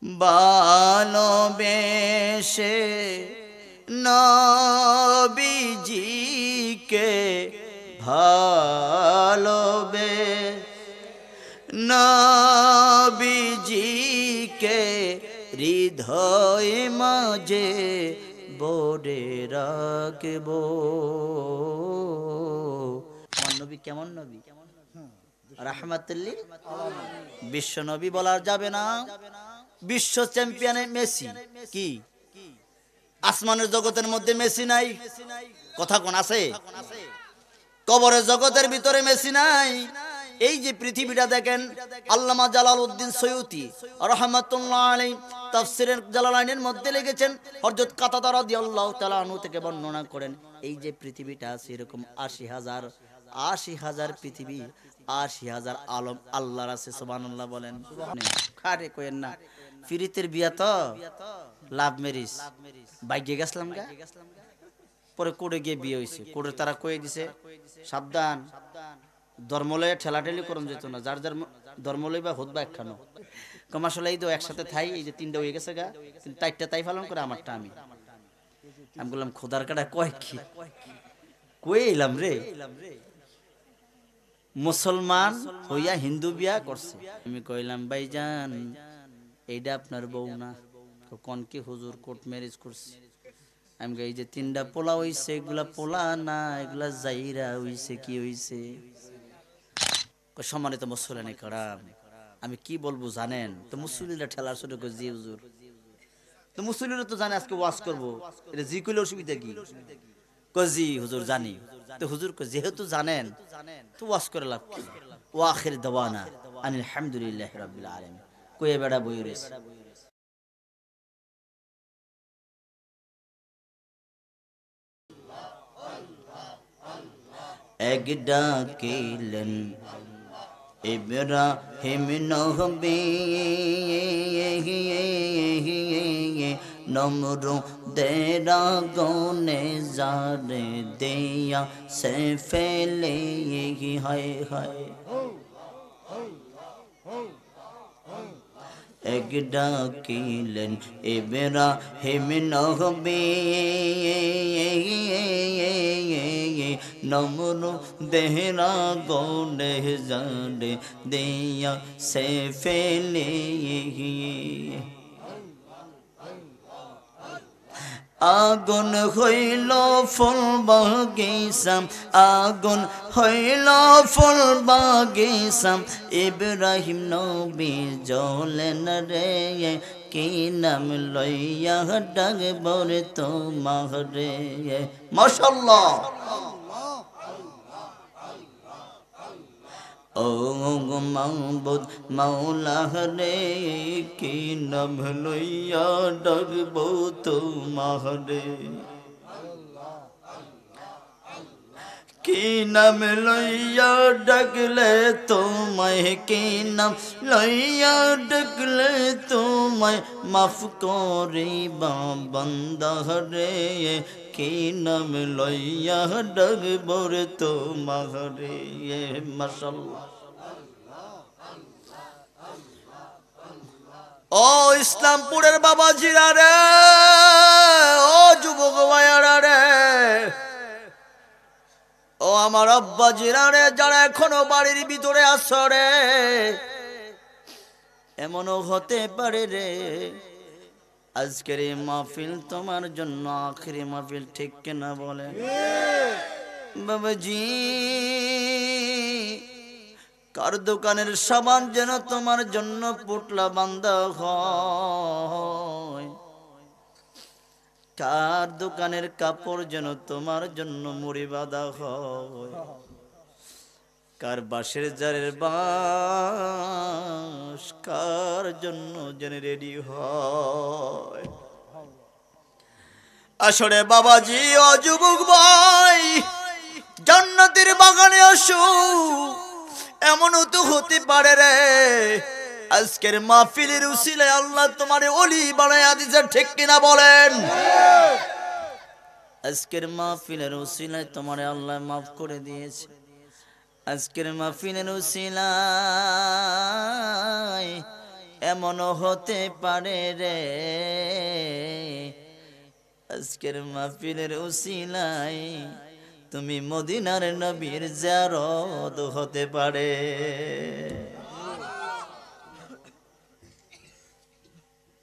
ভালোবেসে নবীজিকে নবীজিকে হৃদয় মাঝে বড়ে রাখব। আমার নবী কেমন নবী? রাহমাতুল লিল বিশ্ব নবী বলা যাবে না। বিশ্ব চ্যাম্পিয়ন মেসি কি আসমানের জগতের মধ্যে মেসি নাই? কথা কোন আছে? কবরের জগতের ভিতরে মেসি নাই। এই যে পৃথিবীটা দেখেন, আল্লামা জালালউদ্দিন সৈয়ুতি রাহমাতুল্লাহ আলাইহি তাফসীরের জালালাইনের মধ্যে লিখেছেন, হযরত কাতাদা রাদিয়াল্লাহু তাআলা আনহু থেকে বর্ণনা করেন, এই যে পৃথিবীটা আছে এরকম ৮০,০০০ পৃথিবী, ৮০,০০০ আলম আল্লাহর আছে। সুবহানাল্লাহ বলেন। আরে কইেন না, ফিরিতের বিয়া তো লাভ ম্যারেজ বাইকে গেছলাম গা, পরে কোর্টে গিয়ে বিয়ে হয়েছে। কোর্টে তারা কয়ে দিছে, সাবধান, ধর্মলয়ে ঠেলাঠেলি করুন যেত না, যার যার ধর্মলয় বা হোদ বা একখানো কম। আসলে এই তো একসাথে থাই, এই যে ৩টা হয়ে গেছে গা, কিন্তু ৪টা তাই পালন করে, আমারটা আমি বললাম খোদার কাটা কয় কি কয়ে এলাম রে, মুসলমান হইয়া হিন্দু বিয়া করছে। আমি কইলাম ভাইজান এইটা আপনার বউ না? কোন কি হুজুর, কোর্ট ম্যারেজ করছে। আমি এই যে 3টা পোলা হইছে, এগুলা পোলা না, এগুলা জাইরা হইছে। কি হইছে? সম্মানিত মুসল্লিয়ানে কারাম, আমি কি বলবো জানেন? তো মুসল্লিরা ঠেলার শুরু করে, জি হুজুর। তো মুসল্লিরা তো জানে আজকে ওয়াজ করবো, এটা জি কইলে অসুবিধা কি? জি হুজুর জানি। তো হুজুর যেহেতু জানেন তো ওয়াজ করে লাভ কি? ওয়া আখির দাওয়ানা আনিল হামদুলিল্লাহি রাব্বিল আলামিন কইয়া বেড়া বই রইছে। এক ডাকিলেন ইব্রাহিম নবী, নমরুদের আগুনে জারে দেয়া সে ফেলে, হায় হায়। এক ডাকিলেন ইব্রাহিম নবী, নমরুদের আগুনে জারে দেয়া সে ফেলে। আগুন হইল ফুল বাগিচা, আগুন হইল ফুল বাগিচা, ইব্রাহিম নবী জ্বলেন রে, কি নাম লইয়া ডাকব রে তোমারে। মাশাআল্লাহ। ও মাহবুদ মাওলা রে, কি নাম লইয়া ডাকব তোমারে, কি নাম লইয়া ডাকলে তোমায়, কি নাম লইয়া ডাকলে তোমায় মাফ করিবা বান্দা রে, কি নাম লইয়া ডাকব রে তোমারে। মাশাআল্লাহ। ও ইসলামপুরের বাবাজিরা রে, ও যুবক ভাইয়ারা রে, ও আমার আব্বাজিরা রে, যারা এখনো বাড়ির ভিতরে আছো রে, এমনও হতে পারে রে আজকের এই মাহফিল তোমার জন্য আখেরি মাহফিল, ঠিক কিনা বলে? বাবাজি, কার দোকানের সাবান যেন তোমার জন্য পুটলা বান্দা হয়, কার দোকানের কাপড় যেন তোমার জন্য মুড়ি বাঁধা হয়, কার বাঁশের জারের বাঁশ কার জন্য যেন রেডি হয়। আসলে বাবাজি ও যুবক ভাই, জান্নাতের বাগানে আসো, এমনও তো হতে পারে রে আজকের মাহফিলের উসিলায় আল্লাহ তোমারে ওলি বানায়া দিয়েছে, ঠিক কিনা বলেন? আজকের মাহফিলের উসিলায় তোমারে আল্লাহ মাফ করে দিয়েছে। আজকের মাহফিলের উসিলায় এমন হতে পারে রে আজকের মাহফিলের উসিলায় তুমি মদিনার নবীর জিয়ারত হতে পারে।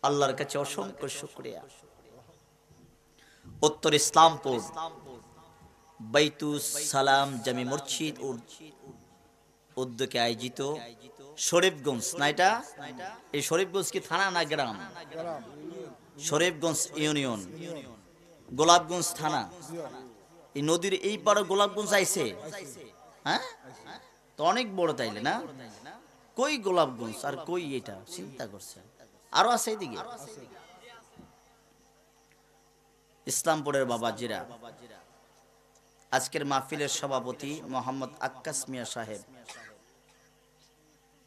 আল্লাহর কাছে অসংখ্য শুকরিয়া। উত্তর ইসলামপুর বাইতুস সালাম জামি মসজিদ উদ্যোগে আয়োজিত শরীফগঞ্জ না, এটা এই শরীফগঞ্জ কি থানা না গ্রাম? শরীফগঞ্জ ইউনিয়ন, গোলাপগঞ্জ থানা। এই নদীর এই পাড়ে গোলাপগঞ্জ আইছে, হ্যাঁ তো অনেক বড় তাইলে না? কই গোলাপগঞ্জ আর কই এটা চিন্তা করছে, আরো আছে এদিকে। ইসলামপুরের বাবাজিরা, আজকের মাহফিলের সভাপতি মোহাম্মদ আক্কাস মিয়া সাহেব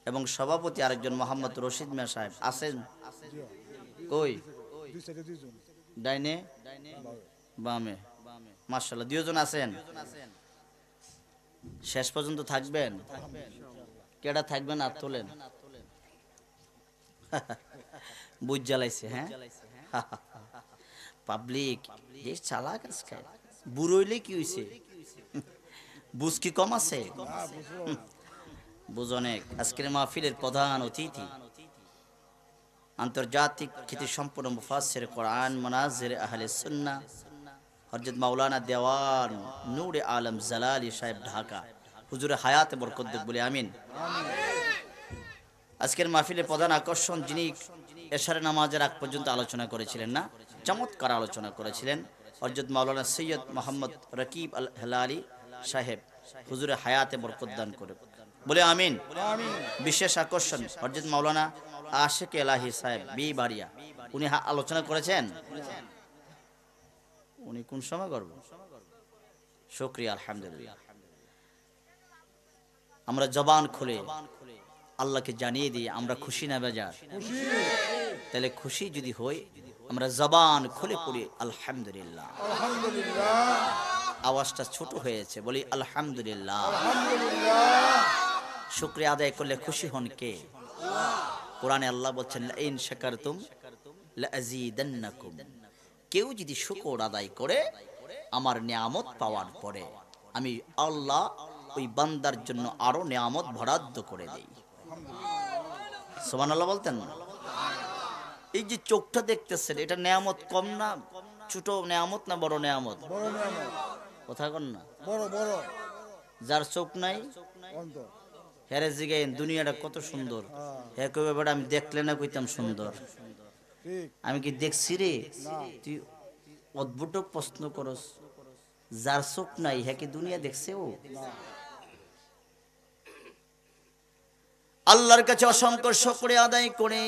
এবং সভাপতি আরেকজন মোহাম্মদ রশিদ মিয়া সাহেব আছেন? কই? ডাইনে বামে, মাশাআল্লাহ দুইজন আছেন। শেষ পর্যন্ত থাকবেন? কেডা থাকবেন আর তোলেন? বুঝ জ্বালাইছে, হ্যাঁ পাবলিক যে চালাক আজকে। বুড়ো হইলে কি হইছে, বুঝ কি কম আছে? বুঝ অনেক। আজকের মাহফিলের প্রধান অতিথি আন্তর্জাতিক খ্যাতি সম্পন্ন মুফাসসির কোরআন মুনাজ্জির আহলে সুন্নাহ হযরত মাওলানা দেওয়ান নূরে আলম জালালি সাহেব ঢাকা, হুজুরে হায়াতে বরকত দেখ বলে আমিন। আজকের মাহফিলের প্রধান আকর্ষণ যিনি এশার নামাজের আগ পর্যন্ত আলোচনা করেছিলেন, না চমৎকার আলোচনা করেছিলেন, হযরত মাওলানা সৈয়দ মোহাম্মদ রকিব আল হেলালি সাহেব, হুজুরে হায়াতে বরকত দান করে বলে আমিন। বিশেষ আকর্ষণ হযরত মাওলানা আশিক এলাহি সাহেব বিবাড়িয়া, উনি আলোচনা করেছেন। উনি কোন সময় করব? শুকরিয়া, আলহামদুলিল্লাহ। আমরা জবান খুলে আল্লাহকে জানিয়ে দিই আমরা খুশি না বেজার? তাহলে খুশি যদি হই আমরা জবান খুলে পড়ি আলহামদুলিল্লাহ। আওয়াজটা ছোট হয়েছে, বলি আলহামদুলিল্লাহ। শুকরিয়া আদায় করলে খুশি হন কে? কোরআনে আল্লাহ বলছেন লাইন শাকারতুম লাযীদান্নাকুম, কেউ যদি শুকর আদায় করে আমার নিয়ামত পাওয়ার পরে আমি আল্লাহ ওই বান্দার জন্য আরো নিয়ামত বরাদ্দ করে দেই। সুবহানাল্লাহ বলতেন না? এই যে চোখটা দেখতেছেন এটা নিয়ামত কম না ছোট নিয়ামত না বড় নিয়ামত? বড় নিয়ামত। কথা কন না? বড় বড়। যার চোখ নাই অন্ধ। হেরে জিগাইন দুনিয়াটা কত সুন্দর, হ্যাঁ কইবে বেটা আমি দেখলে না কইতাম সুন্দর। ঠিক। আমি কি দেখছি রে? তুই অদ্ভুত প্রশ্ন করস। যার চোখ নাই হ্যাঁ কি দুনিয়া দেখছে ও? আল্লাহর কাছে অসংখ্য শুকরিয়া আদায় করে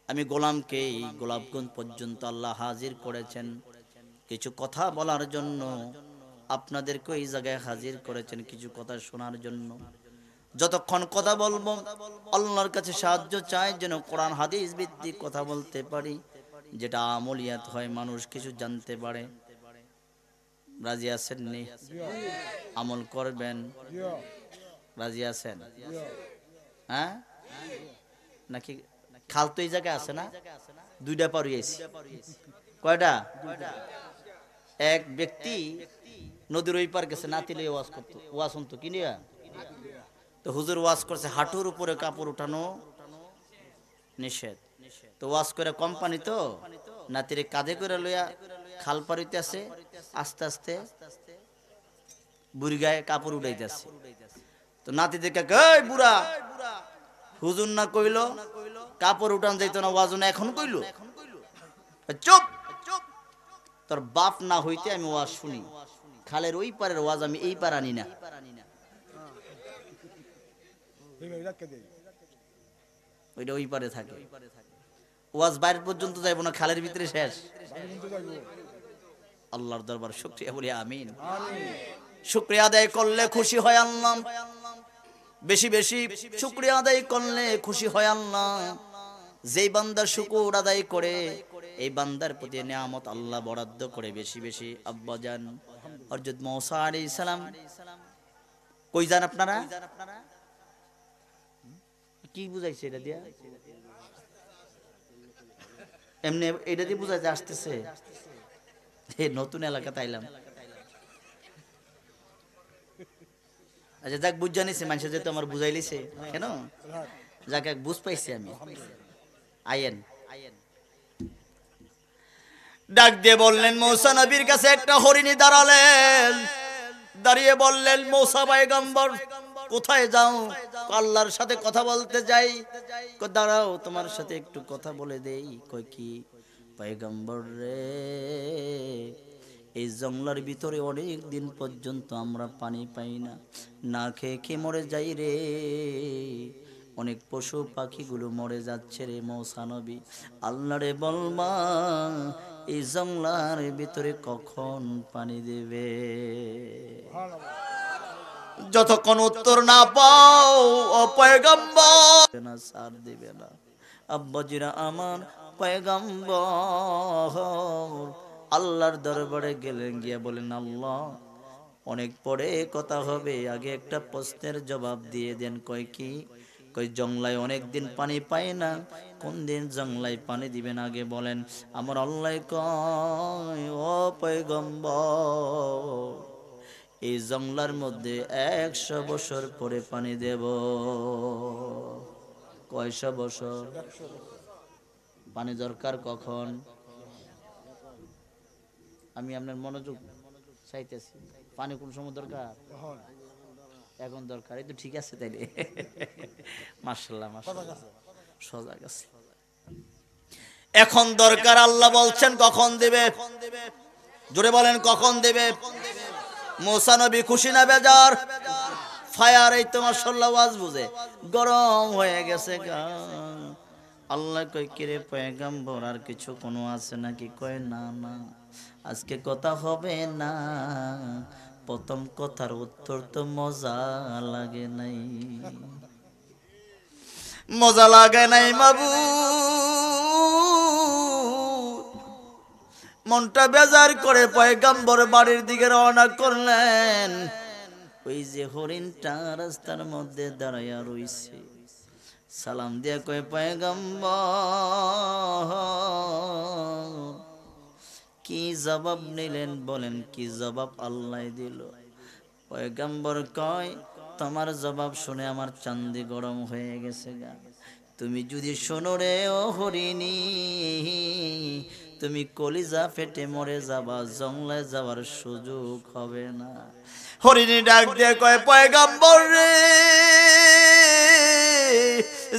আমি গোলামকে গোলাপগঞ্জ পর্যন্ত আল্লাহ হাজির করেছেন কিছু কথা বলার জন্য, আপনাদেরকে এই জায়গায় হাজির করেছেন কিছু কথা শোনার জন্য। যতক্ষণ কথা বলবো আল্লাহর কাছে সাহায্য চাই যেন কোরআন হাদিস ভিত্তিক কথা বলতে পারি, যেটা আমলিয়াত হয়, মানুষ কিছু জানতে পারে। রাজি আছেন নি? আমল করবেন? রাজি আছেন? হ্যাঁ নাকি? খাল তো এই জায়গায় আছে না? দুইটা পারিয়েছি। কয়টা? এক ব্যক্তি নদীর ওই পার গেছে, নাতিলে ওয়াজ করতো, ওয়াজ শুনতো কি নিয়া? তো হুজুর ওয়াজ করছে হাঁটুর উপরে কাপড় উঠানো নিষেধ। তো ওয়াজ করে কোম্পানি তো নাতিরে কাঁধে করে লইয়া খাল পারিতে আছে, আস্তে আস্তে বুড়ি গায়ে কাপড় উঠাইতেছে। তো নাতি দেখে এই বুড়া, হুজুর না কইলো কাপড় উঠান যাইতো না, ওয়াজ না এখন কইলো? চুপ, তোর বাপ না হইতে আমি ওয়াজ শুনি, খালের ওই পারের ওয়াজ আমি এই পার আনি না। ওইটা ওই পারে থাকে, ওয়াজ বাইরে পর্যন্ত যাইব না, খালের ভিতরে শেষ। আল্লাহর দরবার শুকরিয়া বলি আমিন। শুকরিয়া আদায় করলে খুশি হয় আল্লাহ, বেশি বেশি শুকরিয়া আদায় করলে খুশি হয় আল্লাহ। যেই বান্দা শুকর আদায় করে এই বান্দার প্রতি নিয়ামত আল্লাহ বরাদ্দ করে বেশি বেশি। আব্বাজান হযরত মূসা আলাইহিস সালাম কই যান আপনারা? কি বুঝাইছে এটা দিয়া? এমনি এটা দিয়ে বুঝাইছে আসতেছে নতুন এলাকা তাইলাম। আচ্ছা যাক বুঝ জানিছি, মানুষের যেহেতু আমার বুঝাই লিছে কেন, যাক এক বুঝ পাইছি আমি। আয়েন ডাক দিয়ে বললেন, মৌসা নবীর কাছে একটা হরিণী দাঁড়ালেন, দাঁড়িয়ে বললেন, মৌসা পয়গম্বর কোথায় যাও? আল্লাহর সাথে কথা বলতে যাই। দাঁড়াও তোমার সাথে একটু কথা বলে দেই। কই কি? পয়গম্বর রে, এই জঙ্গলার ভিতরে অনেক দিন পর্যন্ত আমরা পানি পাই না, না খেয়ে খেয়ে মরে যাই রে। অনেক পশু পাখিগুলো মরে যাচ্ছে রে মৌসা নবী। আল্লাহ রে বলমা, এই জঙ্গলার ভিতরে কখন পানি দেবে? যতক্ষণ উত্তর না পাও ও পয়গম্বর না সার দিবে না। আব্বাজিরা আমার, পয়গম্বর আল্লাহর দরবারে গেলেন, গিয়া বলেন, আল্লাহ অনেক পরে কথা হবে, আগে একটা প্রশ্নের জবাব দিয়ে দেন। কয় কি? কই জংলায় অনেক দিন পানি পায় না, কোন দিন জংলায় পানি দিবেন আগে বলেন। আমার আল্লাহ কয়, ও পয়গম্বর এই জংলার মধ্যে 100 বছর পরে পানি দেব। কয়শো বছর? পানি দরকার কখন? আমি আপনার মনোযোগ চাইতেছি। পানি কোন সময় দরকার? এখন দরকার। এই তো ঠিক আছে তাইলে। মাশাআল্লাহ মাশাআল্লাহ, সজাগ আছে। এখন দরকার। আল্লাহ বলছেন কখন দেবে? জোরে বলেন কখন দেবে? মূসা নবী খুশি না বেজার? ফায়ার, এই তো মাশাআল্লাহ ওয়াজ বুঝে গরম হয়ে গেছে গা। আল্লাহ কয়, কিরে পয়গম্বর আর কিছু কোনো আছে নাকি? কয় না না, আজকে কথা হবে না। প্রথম কথার উত্তর তো মজা লাগে নাই। মজা লাগে নাই মাবুদ। মনটা বেজার করে পয়গম্বর বাড়ির দিকে রওনা করলেন। ওই যে হরিণটা রাস্তার মধ্যে দাঁড়াইয়া রইছে, সালাম দিয়া কয়, পয়গম্বর কি জবাব নিলেন বলেন? কি জবাব আল্লাহ দিল? পয়গম্বর কয়, তোমার জবাব শুনে আমার চান্দি গরম হয়ে গেছে গা। তুমি যদি শোনো রে ও হরিণী, তুমি কলিজা ফেটে মরে যাবা, জংলায় যাওয়ার সুযোগ হবে না। হরিণী ডাক দিয়ে কয়, পয়গম্বর রে,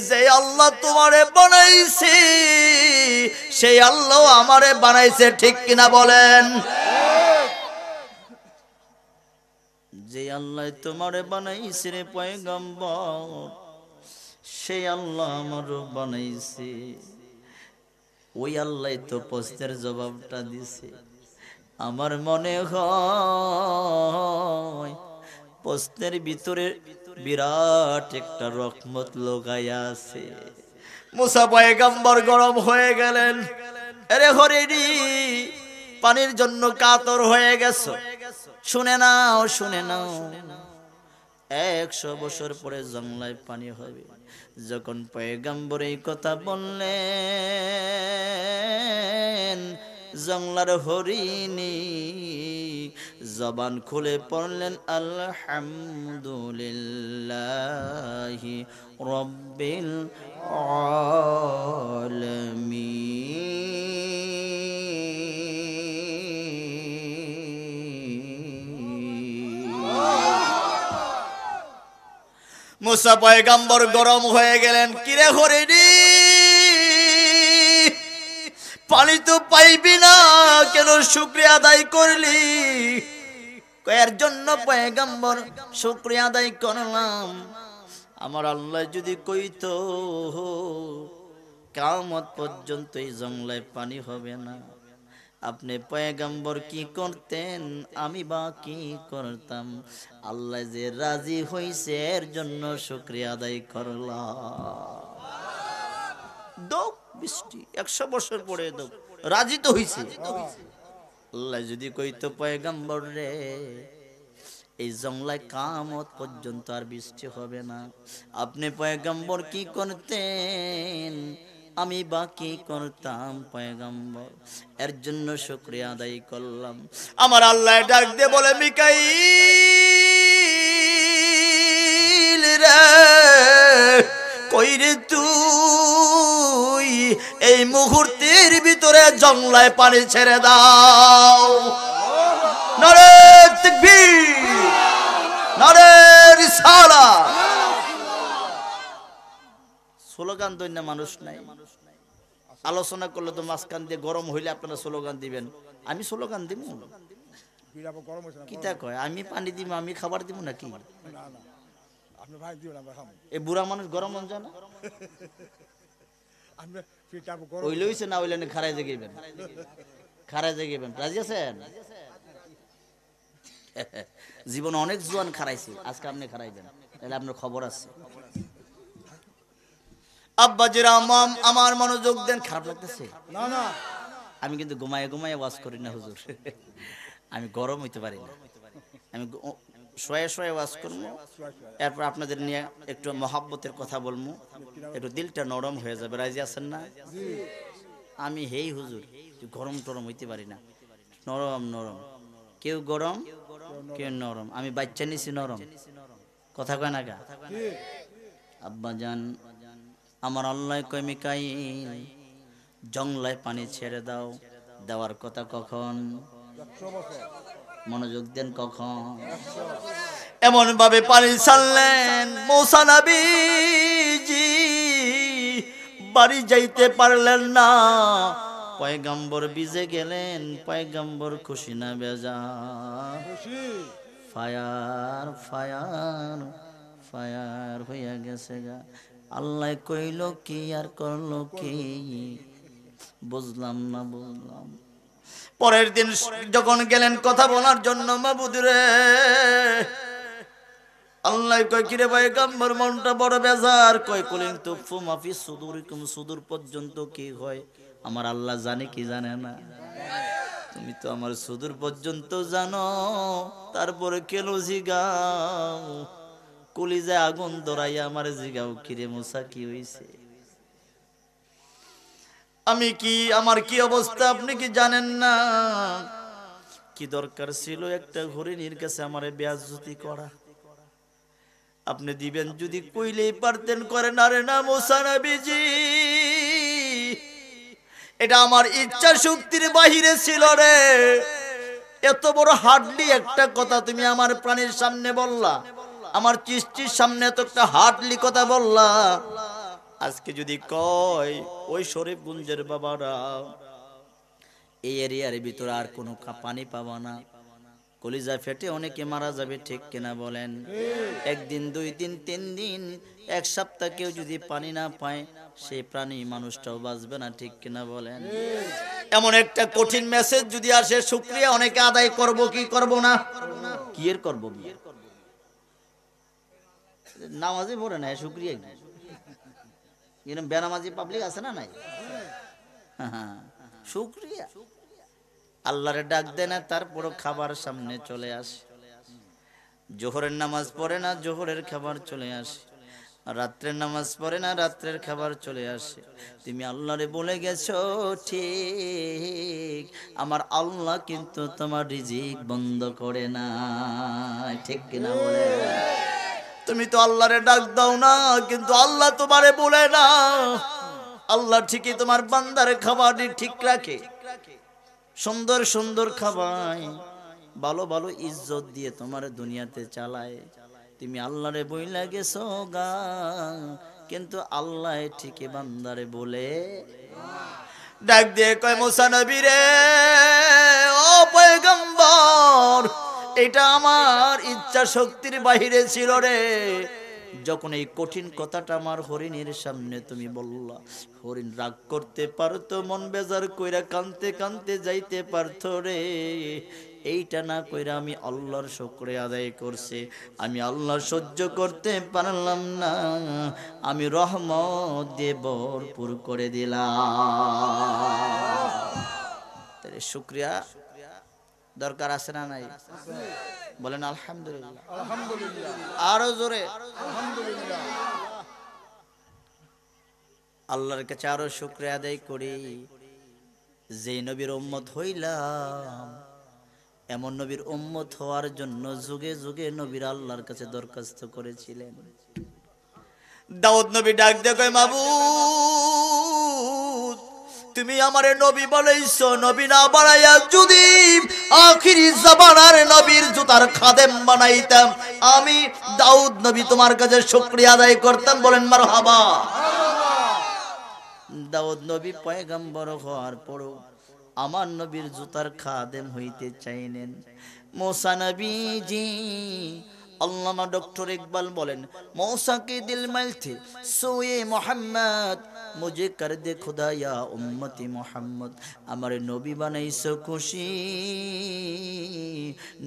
যে আল্লাহ তোমারে বানাইছে সেই আল্লাহ আমারে বানাইছে, ঠিক কিনা বলেন? যে আল্লাহ তোমারে বানাইছে রে পয়গম্বর, সেই আল্লাহ আমারও বানাইছে। ওই আল্লাহ তো প্রশ্নের জবাবটা দিছে। আমার মনে হয় প্রশ্নের ভিতরে বিরাট একটা রহমত লাগাইয়া আছে। মুসা পয়গম্বর গরম হয়ে গেলেন। আরে হরিণী, পানির জন্য কাতর হয়ে গেছো, শুনে নাও শুনে নাও, 100 বছর পরে জংলায় পানি হবে। যখন পয়গম্বর এই কথা বললেন, জংলার হরিণী জবান খুলে পড়লেন, আলহামদুলিল্লাহি রাব্বিল আলামিন। মুসা পয়গম্বর গরম হয়ে গেলেন। কিরে হরিণী, পানি তো পাইবি না, কেন শুকরিয়া আদায় করলি? কয়ের জন্য পয়গম্বর শুকরিয়া আদায় করলাম, আমার আল্লাহ যদি কইতো কিয়ামত পর্যন্ত এই জংলায় পানি হবে না, আপনি পয়গম্বর কি করতেন, আমি বা কি করতাম? আল্লাহ যে রাজি হইছে এর জন্য শুকরিয়া আদায় করলাম। দাও বৃষ্টি, 100 বছর পরে দাও, রাজি তো হইছে। আল্লাহ যদি কইতো, পয়গম্বর রে এই জংলায় কিয়ামত পর্যন্ত আর বৃষ্টি হবে না। আপনি পয়গম্বর কি করতেন, আমি বা কি করতাম পয়গম্বর, এর জন্য শুকরিয়া আদায় করলাম। আমার আল্লাহ ডাক দিয়ে বলে, মিকাইল রে, কই রে তুই, এই মুহূর্তের ভিতরে জংলায় পানি ছেড়ে দাও। নারে তাকবীর, নারে রিসালাত। স্লোগান দেন না, মানুষ নাই। আলোচনা করলে তো মাঝখান দিয়ে গরম হইলে আপনারা স্লোগান দিবেন, আমি স্লোগান দিব? বিড়াবো গরম হয়েছে না? কিতা কয়, আমি পানি দিব, আমি খাবার দিব নাকি? না না, আপনি ভাই দিবেন, আমরা খাবো। এই বুড়া মানুষ গরম মন যায় না? আপনি পিঠাবো গরম। ওইলে হইছে না ওইলে খারাই জাগিবেন, খারাই জাগিবেন। রাজি আছেন? জীবনে অনেক জোয়ান খারাইছি, আজকে আপনি খারাইবেন, তাহলে আপনার খবর আছে। আব্বাজিরা আমার মনোযোগ দেন। খারাপ লাগতেছে? না না, আমি কিন্তু ঘুমায় ঘুমায় ওয়াজ করি না হুজুর, আমি গরম হইতে পারি না, আমি শোয়ে শোয়ে ওয়াজ করবো, এরপর আপনাদের নিয়ে একটু মহাব্বতের কথা বলবো, একটু দিলটা নরম হয়ে যাবে। রাজি আছেন না? আমি হেই হুজুর গরম টরম হইতে পারি না, নরম নরম, কেউ গরম কেউ নরম, আমি বাচ্চা নিছি নরম, কথা কয় না গা? আব্বা জান, আমার আল্লাহ কয়, মিকাইল জংলায় পানি ছেড়ে দাও। দেওয়ার কথা কখন? 100 বছর। মনোযোগ দেন, কখন? এমন ভাবে পানি ছাড়লেন মূসা নবীজি বাড়ি যাইতে পারলেন না। পয়গম্বর ভিজে গেলেন, পয়গম্বর খুশি না বেজার? খুশি। ফায়ার ফায়ার ফায়ার হইয়া গেছে গা। আল্লাহ কইল কি আর করলো কি, বুঝলাম না বুঝলাম। পরের দিন যখন গেলেন কথা বলার জন্য, মাবুদ রে, আল্লাহ কয় কিরে পয়গম্বর মনটা বড় বেজার। কয় কুলিং তুফু মাফি সুদুরিকুম, সুদূর পর্যন্ত কি হয় আমার আল্লাহ জানে কি জানে না? তুমি তো আমার সুদূর পর্যন্ত জানো, তারপরে কেন জিগাও? কলিজায় আগুন ধরাইয়া আমার জিগাও, কিরে মুসা কি হইছে? আমি কি, আমার কি অবস্থা আপনি কি জানেন না? কি দরকার ছিল একটা হরিণীর কাছে আমারে বেয়াজ্জতি করা? আপনি দিবেন যদি কইলেই পারতেন, করেন। আরে না মুসা নবীজি, এটা আমার ইচ্ছা শক্তির বাহিরে ছিল রে। এত বড় হার্ডলি একটা কথা তুমি আমার প্রাণীর সামনে বললা, আমার চিষ্টির সামনে এত একটা হার্ডলি কথা বললা। আজকে যদি কয় ওই শরীফগঞ্জের বাবারা এই এরিয়ার ভিতরে আর কোনো পানি পাবা না, কলিজা ফেটে অনেকে মারা যাবে, ঠিক কিনা বলেন? একদিন, 2 দিন, 3 দিন, 1 সপ্তাহ কেউ যদি পানি না পায়, সেই প্রাণী মানুষটাও বাঁচবে না, ঠিক কিনা বলেন? এমন একটা কঠিন মেসেজ যদি আসে, শুকরিয়া অনেকে আদায় করব কি করব না? কি এর করব? নামাজে পড়ে না, শুকরিয়া কি? এরকম বেনামাজি পাবলিক আছে না নাই? শুকরিয়া। আল্লাহরে ডাক দেয় না, তারপরও খাবার সামনে চলে আসে। জোহরের নামাজ পড়ে না, জোহরের খাবার চলে আসে। রাত্রের নামাজ পড়ে না, রাত্রের খাবার চলে আসে। তুমি আল্লাহরে বলে গেছো ঠিক, আমার আল্লাহ কিন্তু তোমার রিজিক বন্ধ করে না, ঠিক কিনা বলে? তুমি তো আল্লাহরে ডাক দাও না, কিন্তু আল্লাহ তোমারে বলে না। আল্লাহ ঠিকই তোমার বান্দার খাবারই ঠিক রাখে, সুন্দর সুন্দর খাবাই, ভালো ভালো ইজ্জত দিয়ে তোমার দুনিয়াতে চালায়। তুমি আল্লাহরে বইলা গেছো গা, কিন্তু আল্লাহ ঠিকই বান্দারে বলে। ডাক দিয়ে কয়, মুসা নবী রে, ও পয়গম্বর, এটা আমার ইচ্ছা শক্তির বাহিরে ছিল রে। যখন এই কঠিন কথাটা আমার হরিণের সামনে তুমি বললা, হরিণ রাগ করতে পারতো, মন বেজার কইরা কানতে কানতে যাইতে পারতো রে। এইটা না কইরা আমি আল্লাহর শুকরিয়া আদায় করছি। আমি আল্লাহ সহ্য করতে পারলাম না, আমি রহমত দিয়ে ভরপুর করে দিলাম। তাহলে শুকরিয়া দরকার আছে না নাই? বলেন আলহামদুলিল্লাহ। আলহামদুলিল্লাহ, আরো জোরে। আলহামদুলিল্লাহ। আল্লাহর কাছে আরো শুকরিয়া আদায় করি, যে নবীর উম্মত হইলাম, এমন নবীর উম্মত হওয়ার জন্য যুগে যুগে নবীর আল্লাহর কাছে দরখাস্ত করেছিলেন। দাউদ নবী ডাক দিয়ে কয়, মাবুদ তুমি আমারে নবী বানাইছো, নবী না বানাইয়া যদি আখিরি জামানার নবীর জুতার খাদেম বানাইতাম, আমি দাউদ নবী তোমার কাছে শুকরিয়া আদায় করতাম। বলেন মারহাবা। দাউদ নবী পয়গম্বর হওয়ার পরও আমার নবীর জুতার খাদেম হইতে চাইলেন। मूसा नबी जी अल्लामा डॉक्टर इकबाल बोलेन, मूसा के दिल में थे सोए मोहम्मद, मुझे कर दे खुदा या उम्मती मोहम्मद। हमारे नबी बनाइছো खुशी,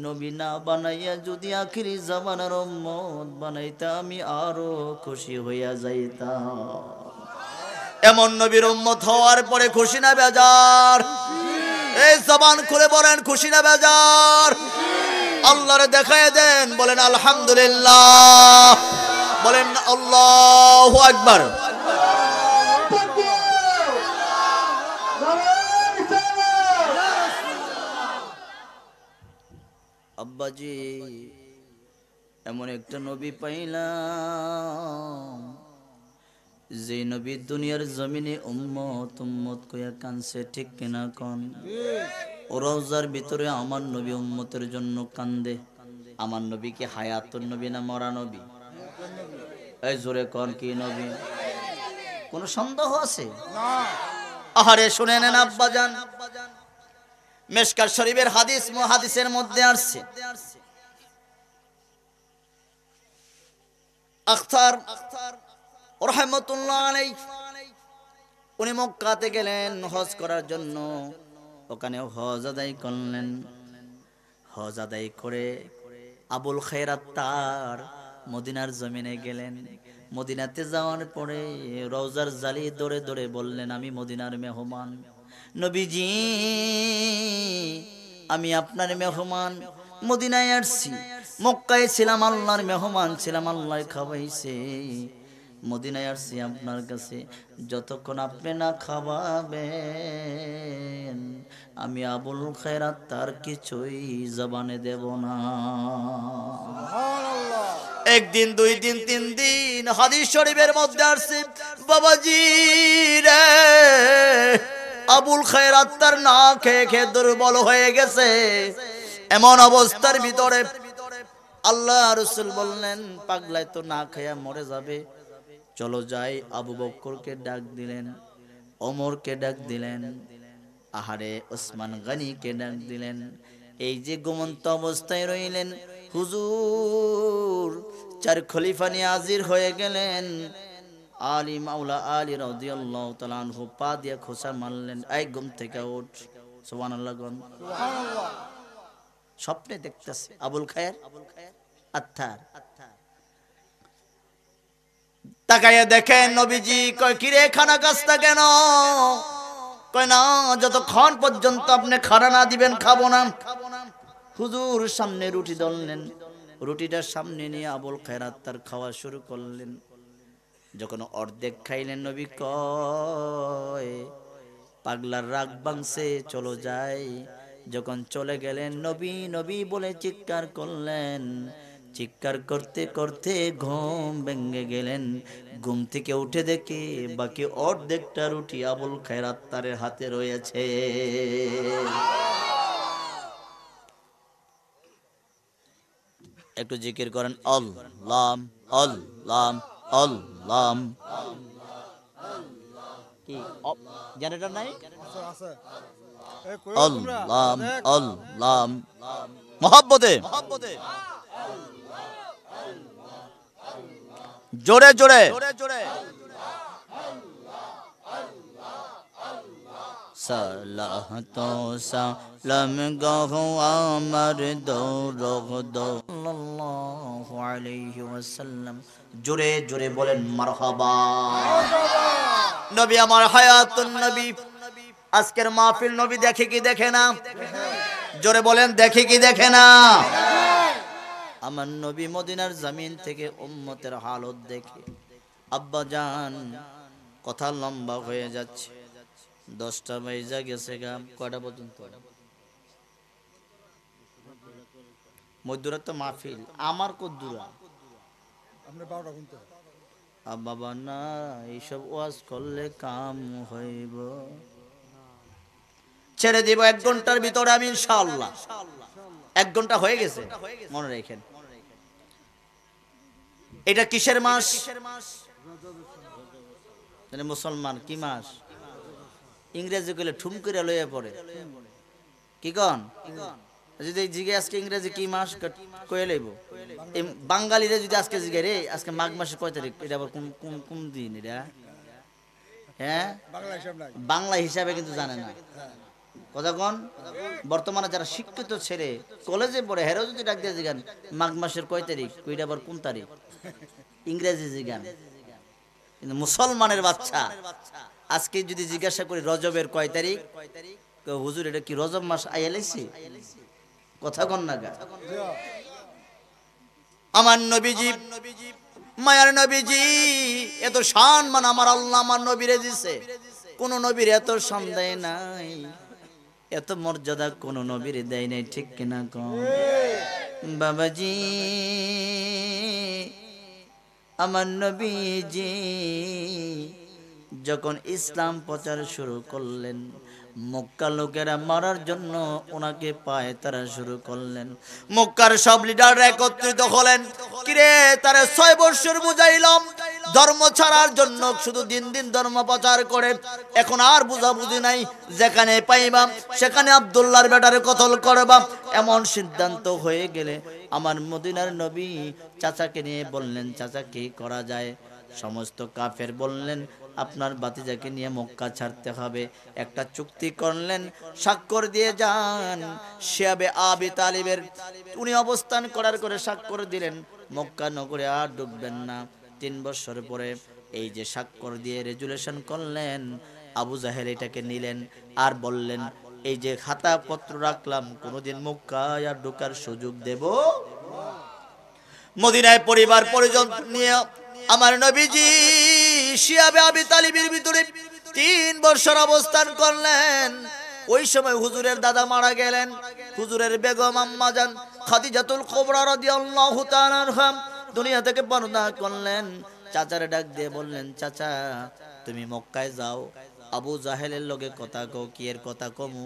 नबी ना बनाइया যদি আখিরি জামানার উম্মত বানাইতা আমি আরো খুশি হইয়া যাইতাম। এমন নবীর উম্মত হওয়ার পরে খুশি না বেজার? এই জবান খুলে বলেন খুশি না বেজার? আল্লাহরে দেখায় দেন, বলেন আলহামদুলিল্লাহ, বলেন আল্লাহু আকবার। আব্বাজি এমন একটা নবী পাইলাম, যে নবী দুনিয়ার জমিনে উম্মত উম্মত কইয়া কানছে, ঠিক কিনা কোন? ও রওজার ভিতরে আমার নবী উম্মতের জন্য কান্দে। আমার নবী কি হায়াতুন নবী না মরা নবী? এই জোরে কোন কি নবী? কোন সন্দেহ আছে? আহারে শুনে নেন আব্বাজান, মিশকাত শরীফের হাদিসের মধ্যে আসছে, আখতার রাহমাতুল্লাহ আলাইহি উনি মক্কাতে গেলেন হজ করার জন্য। ওখানে হজ আদায় করলেন। হজ আদায় করে আবুল খায়ের আত্তার মদিনার জমিনে গেলেন। মদিনাতে যাওয়ার পরে রওজার জালি দৌড়ে দৌড়ে বললেন, আমি মদিনার মেহমান, নবীজি আমি আপনার মেহমান, মদিনায় আসছি, মক্কায় ছিলাম আল্লাহর মেহমান ছিলাম, আল্লাহ খাওয়াইছে, মদিনায় আসছি আপনার কাছে, যতক্ষণ আপনি না খাওয়াবেন আমি আবুল খায়রাত তার কিছুই জবানে দেব না। একদিন, দুই দিন, তিন দিন, হাদিস শরীফের মধ্যে আসছে, বাবাজি রে আবুল খায়রাত তার না খেয়ে খেয়ে দুর্বল হয়ে গেছে। এমন অবস্থার ভিতরে আল্লাহ রাসূল বললেন, পাগলায় তো না খেয়ে মরে যাবে, চলো যাই। আবু বকরকে ডাক দিলেন, ওমরকে ডাক দিলেন, আহারে ওসমান গনিকে ডাক দিলেন। এই যে ঘুমন্ত অবস্থায় রইলেন, হুজুর চার খলিফা নিয়ে হাজির হয়ে গেলেন। আলী মাওলা আলী রাদিয়াল্লাহু তাআলা আনহু পা দিয়ে খোঁচা মারলেন, এই ঘুম থেকে ওঠ। সুবহানাল্লাহ গন। স্বপ্নে দেখতেছে আবুল খায়ের আত্তার, তাকাইয়া দেখেন নবীজি। কয় কিরে খানা কাজটা কেন? কয় না, যতক্ষণ পর্যন্ত আপনি খানা না দিবেন খাবো না। হুজুর সামনে রুটি ধরলেন, রুটিটা সামনে নিয়ে আবুল খায়রাত তার খাওয়া শুরু করলেন। যখন অর্ধেক খাইলেন, নবী কয় পাগলার রাগ ভাঙছে, চলো যাই। যখন চলে গেলেন, নবী নবী বলে চিৎকার করলেন। চিৎকার করতে করতে ঘুম ভেঙে গেলেন। ঘুম থেকে উঠে দেখে বাকি অর্ধেকটা রুটি আবুল খায়রাত তার হাতে রয়েছে। একটু জিকির করেন, আল্লাহ আল্লাহ আল্লাহ। কি জেনারেটর নাই? আল্লাহ আল্লাহ মোহাব্বতে জোরে জোরে সালাত সালাম গাহো আমার দরুদ সাল্লাল্লাহু আলাইহি ওয়াসাল্লাম। জোরে জোরে বলেন মারহাবা। নবী আমার হায়াতুন নবী। আজকের মাহফিল নবী দেখে কি দেখে না? জোরে বলেন দেখে কি দেখে না? আমার নবী মদিনার জমিন থেকে উম্মতের হালত দেখে আব্বা জান কথা লম্বা হয়ে যাচ্ছে। 10টা বেজে গেছে গা, কয়টা পর্যন্ত? মধ্যরাত মাহফিল আমার কদ্দুরা আপনি 12টা গুনতে বাবা না, এইসব ওয়াজ করলে কাম হইব। ছেড়ে দিব 1 ঘন্টার ভিতরে আমি ইনশাআল্লাহ। 1 ঘন্টা হয়ে গেছে, মনে রাখেন। এটা কিসের মাস? মুসলমান কি মাস? ইংরেজি কইলে ঠুম করে লইয়া পড়ে। কি কন? যদি জিগে আজকে ইংরেজি কি মাস কয়ে লইব। এই বাঙালিরা যদি আজকে জিগে রে আজকে মাঘ মাসের কয় তারিখ, এটা আবার কোন কোন কোন দিন এটা? হ্যাঁ, বাংলা হিসাব নাই। বাংলা হিসাবে কিন্তু জানে না। কথা কন? বর্তমানে যারা শিক্ষিত ছেলে কলেজে পড়ে হেরাও যদি ডাক দিয়ে জিগান মাঘ মাসের কয় তারিখ, কইটা আবার কোন তারিখ, ইংরেজি জিগান। কিন্তু মুসলমানের বাচ্চা আজকে যদি জিজ্ঞাসা করি রজবের কয় তারিখ, হুজুর এটা কি রজব মাস আইয়ালাইছি? কথা কন না গা। আমার নবীজি, মায়ার নবীজি এত সম্মান আমার আল্লাহ আমার নবীরে দিছে। কোন নবীর এত সম্মান দেয় নাই, এত মর্যাদা কোন নবীরে দেয় নাই, ঠিক কিনা কন? বাবাজি আমার নবীজি যখন ইসলাম প্রচার শুরু করলেন, মক্কা লোকেরা মারার জন্য ওনাকে পায় তারা শুরু করলেন। মক্কার সব লিডার একত্রিত হলেন। কিরে তারা 6 বছর বুঝাইলাম ধর্ম ছাড়ার জন্য, শুধু দিন দিন ধর্ম প্রচার করে, এখন আর বুঝাবুঝি নাই, যেখানে পাইবা সেখানে আব্দুল্লাহর বেটারে কতল করবা, এমন সিদ্ধান্ত হয়ে গেলে আমার মদিনার নবী চাচাকে নিয়ে বললেন, চাচা কি করা যায়? সমস্ত কাফের বললেন আপনার বাতিজাকে নিয়ে মক্কা ছাড়তে হবে। একটা চুক্তি করলেন, স্বাক্ষর দিয়ে যান। শিয়াবে আবি তালিবের উনি অবস্থান করার করে স্বাক্ষর দিলেন, মক্কা নগরে আর ডুববেন না। 3 বছর পরে এই যে স্বাক্ষর দিয়ে রেজুলেশন করলেন, আবু জাহেল এটাকে নিলেন আর বললেন এই যে খাতা পত্র রাখলাম, কোনোদিন মক্কায় আর ঢোকার সুযোগ দেব। মদিনায় পরিবার পরিজন নিয়ে আমার নবীজি শিয়াবে আবি তালিবের ভিতরে 3 বছর অবস্থান করলেন। ওই সময় হুজুরের দাদা মারা গেলেন। হুজুরের বেগম আম্মা জান খাদিজাতুল কুবরা রাদিয়াল্লাহু তাআলা আনহা দুনিয়া থেকে বর্ণনা করলেন। চাচারে ডাক দিয়ে বললেন, চাচা তুমি মক্কায় যাও, আবু জাহেলের লগে কথা কও। কি এর কথা কমু?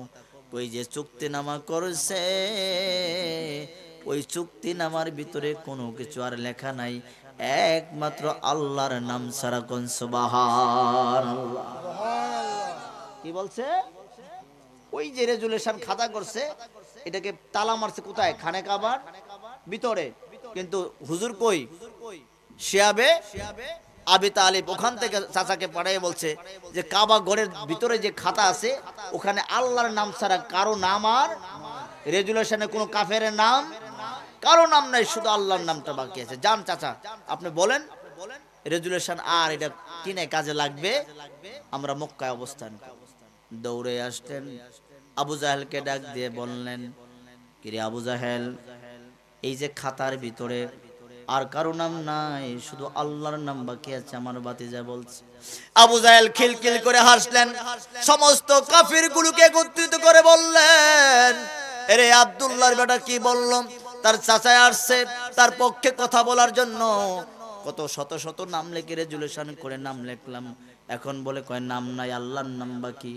ওই যে চুক্তিনামা করছে, ওই চুক্তিনামার ভিতরে কোনো কিছু আর লেখা নাই, একমাত্র আল্লাহর নাম ছাড়া। কোন সুবহানাল্লাহ। কি বলছে? ওই যে রেজুলেশন খাতা করছে, এটাকে তালা মারছে কোথায়? খানে কাবার ভিতরে। কিন্তু হুজুর কই? শিয়াবে আবি তালিব ওখান থেকে চাচাকে পাঠিয়ে বলছে যে কাবা ঘরের ভিতরে যে খাতা আছে ওখানে আল্লাহর নাম ছাড়া কারো নাম, আর রেজুলেশনে কোনো কাফেরের নাম কারো নাম নাই, শুধু আল্লাহর নামটা বাকি আছে। যান চাচা আপনি বলেন রেজুলেশন আর এটা কিনে কাজে লাগবে, আমরা মক্কায় অবস্থান করব। দৌড়ে আসলেন, আবু জাহেলকে ডাক দিয়ে বললেন, কিরে আবু জাহেল, এই যে খাতার ভিতরে আর কারো নাম নাই, শুধু আল্লাহর নাম বাকি আছে, আমার ভাতিজা বলছে। আবু জাহেল খিলখিল করে হাসলেন, সমস্ত কাফিরগুলোকে একত্রিত করে বললেন, আরে আব্দুল্লাহর বেটা কি বলল? তার চাচায় আসছে তার পক্ষে কথা বলার জন্য। কত শত শত নাম লিখে রেজুলেশন করে নাম লিখলাম, এখন বলে কয় নাম নাই, আল্লাহর নাম বাকি।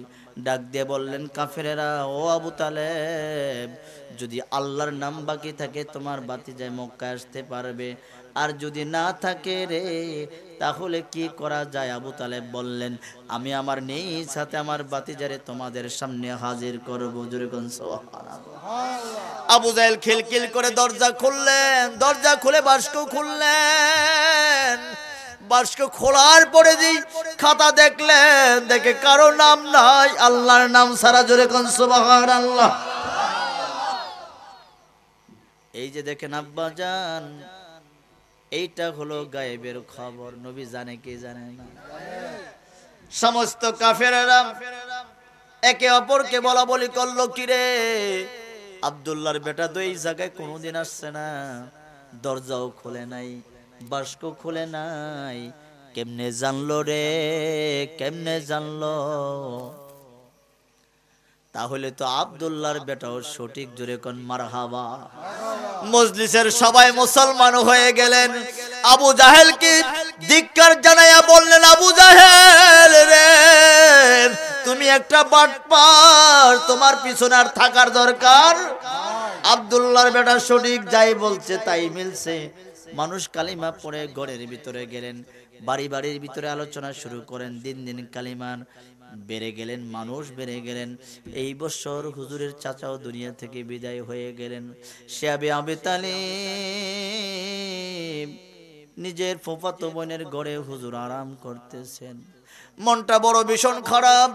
ডাক দিয়ে বললেন, কাফেরেরা ও আবু তালেব, যদি আল্লাহর নাম বাকি থাকে তোমার ভাতিজায় মক্কা আসতে পারবে, আর যদি না থাকে রে তাহলে কি করা যায়? আবু তালেব বললেন, আমি আমার নিজ হাতে আমার ভাতিজারে তোমাদের সামনে হাজির করব। জোরে কোন সুবহানাল্লাহ। আবু জাহেল খিলখিল করে দরজা খুললেন, দরজা খুলে বাস্ক খুললেন। বাস্ক খোলার পরে যেই খাতা দেখলেন, দেখে কারো নাম নাই, আল্লাহর নাম ছাড়া। জোরে কোন সুবহানাল্লাহ। এই যে দেখেন আব্বাজান, এইটা হলো গায়েবের খবর। নবী জানে কি জানে না? সমস্ত কাফেরেরা একে অপরকে বলা বলি করলো, কিরে আব্দুল্লাহর বেটা তো এই জায়গায় কোনোদিন আসছে না, দরজাও খোলে নাই, বাস্ক খোলে নাই। কেমনে জানলো রে, কেমনে জানলো? তাহলে তো আব্দুল্লাহর বেটাও সঠিক, জোরে কোন মারহাবা। মজলিসের সবাই মুসলমান হয়ে গেলেন। আবু জাহেলকে ধিক্কার জানাইয়া বললেন, আবু জাহেল রে, তুমি একটা বাটপার, তোমার পিছনে আর থাকার দরকার। আব্দুল্লাহর বেটা সঠিক, যাই বলছে তাই মিলছে। মানুষ কালিমা পড়ে ঘরের ভিতরে গেলেন, বাড়ির ভিতরে আলোচনা শুরু করেন। দিন দিন কালিমান বেড়ে গেলেন, মানুষ বেড়ে গেলেন। এই বছর হুজুরের চাচাও দুনিয়া থেকে বিদায় হয়ে গেলেন। শিয়াবে আবি তালিব নিজের ফুফাতো বোনের ঘরে হুজুর আরাম করতেছেন। মনটা বড় ভীষণ খারাপ।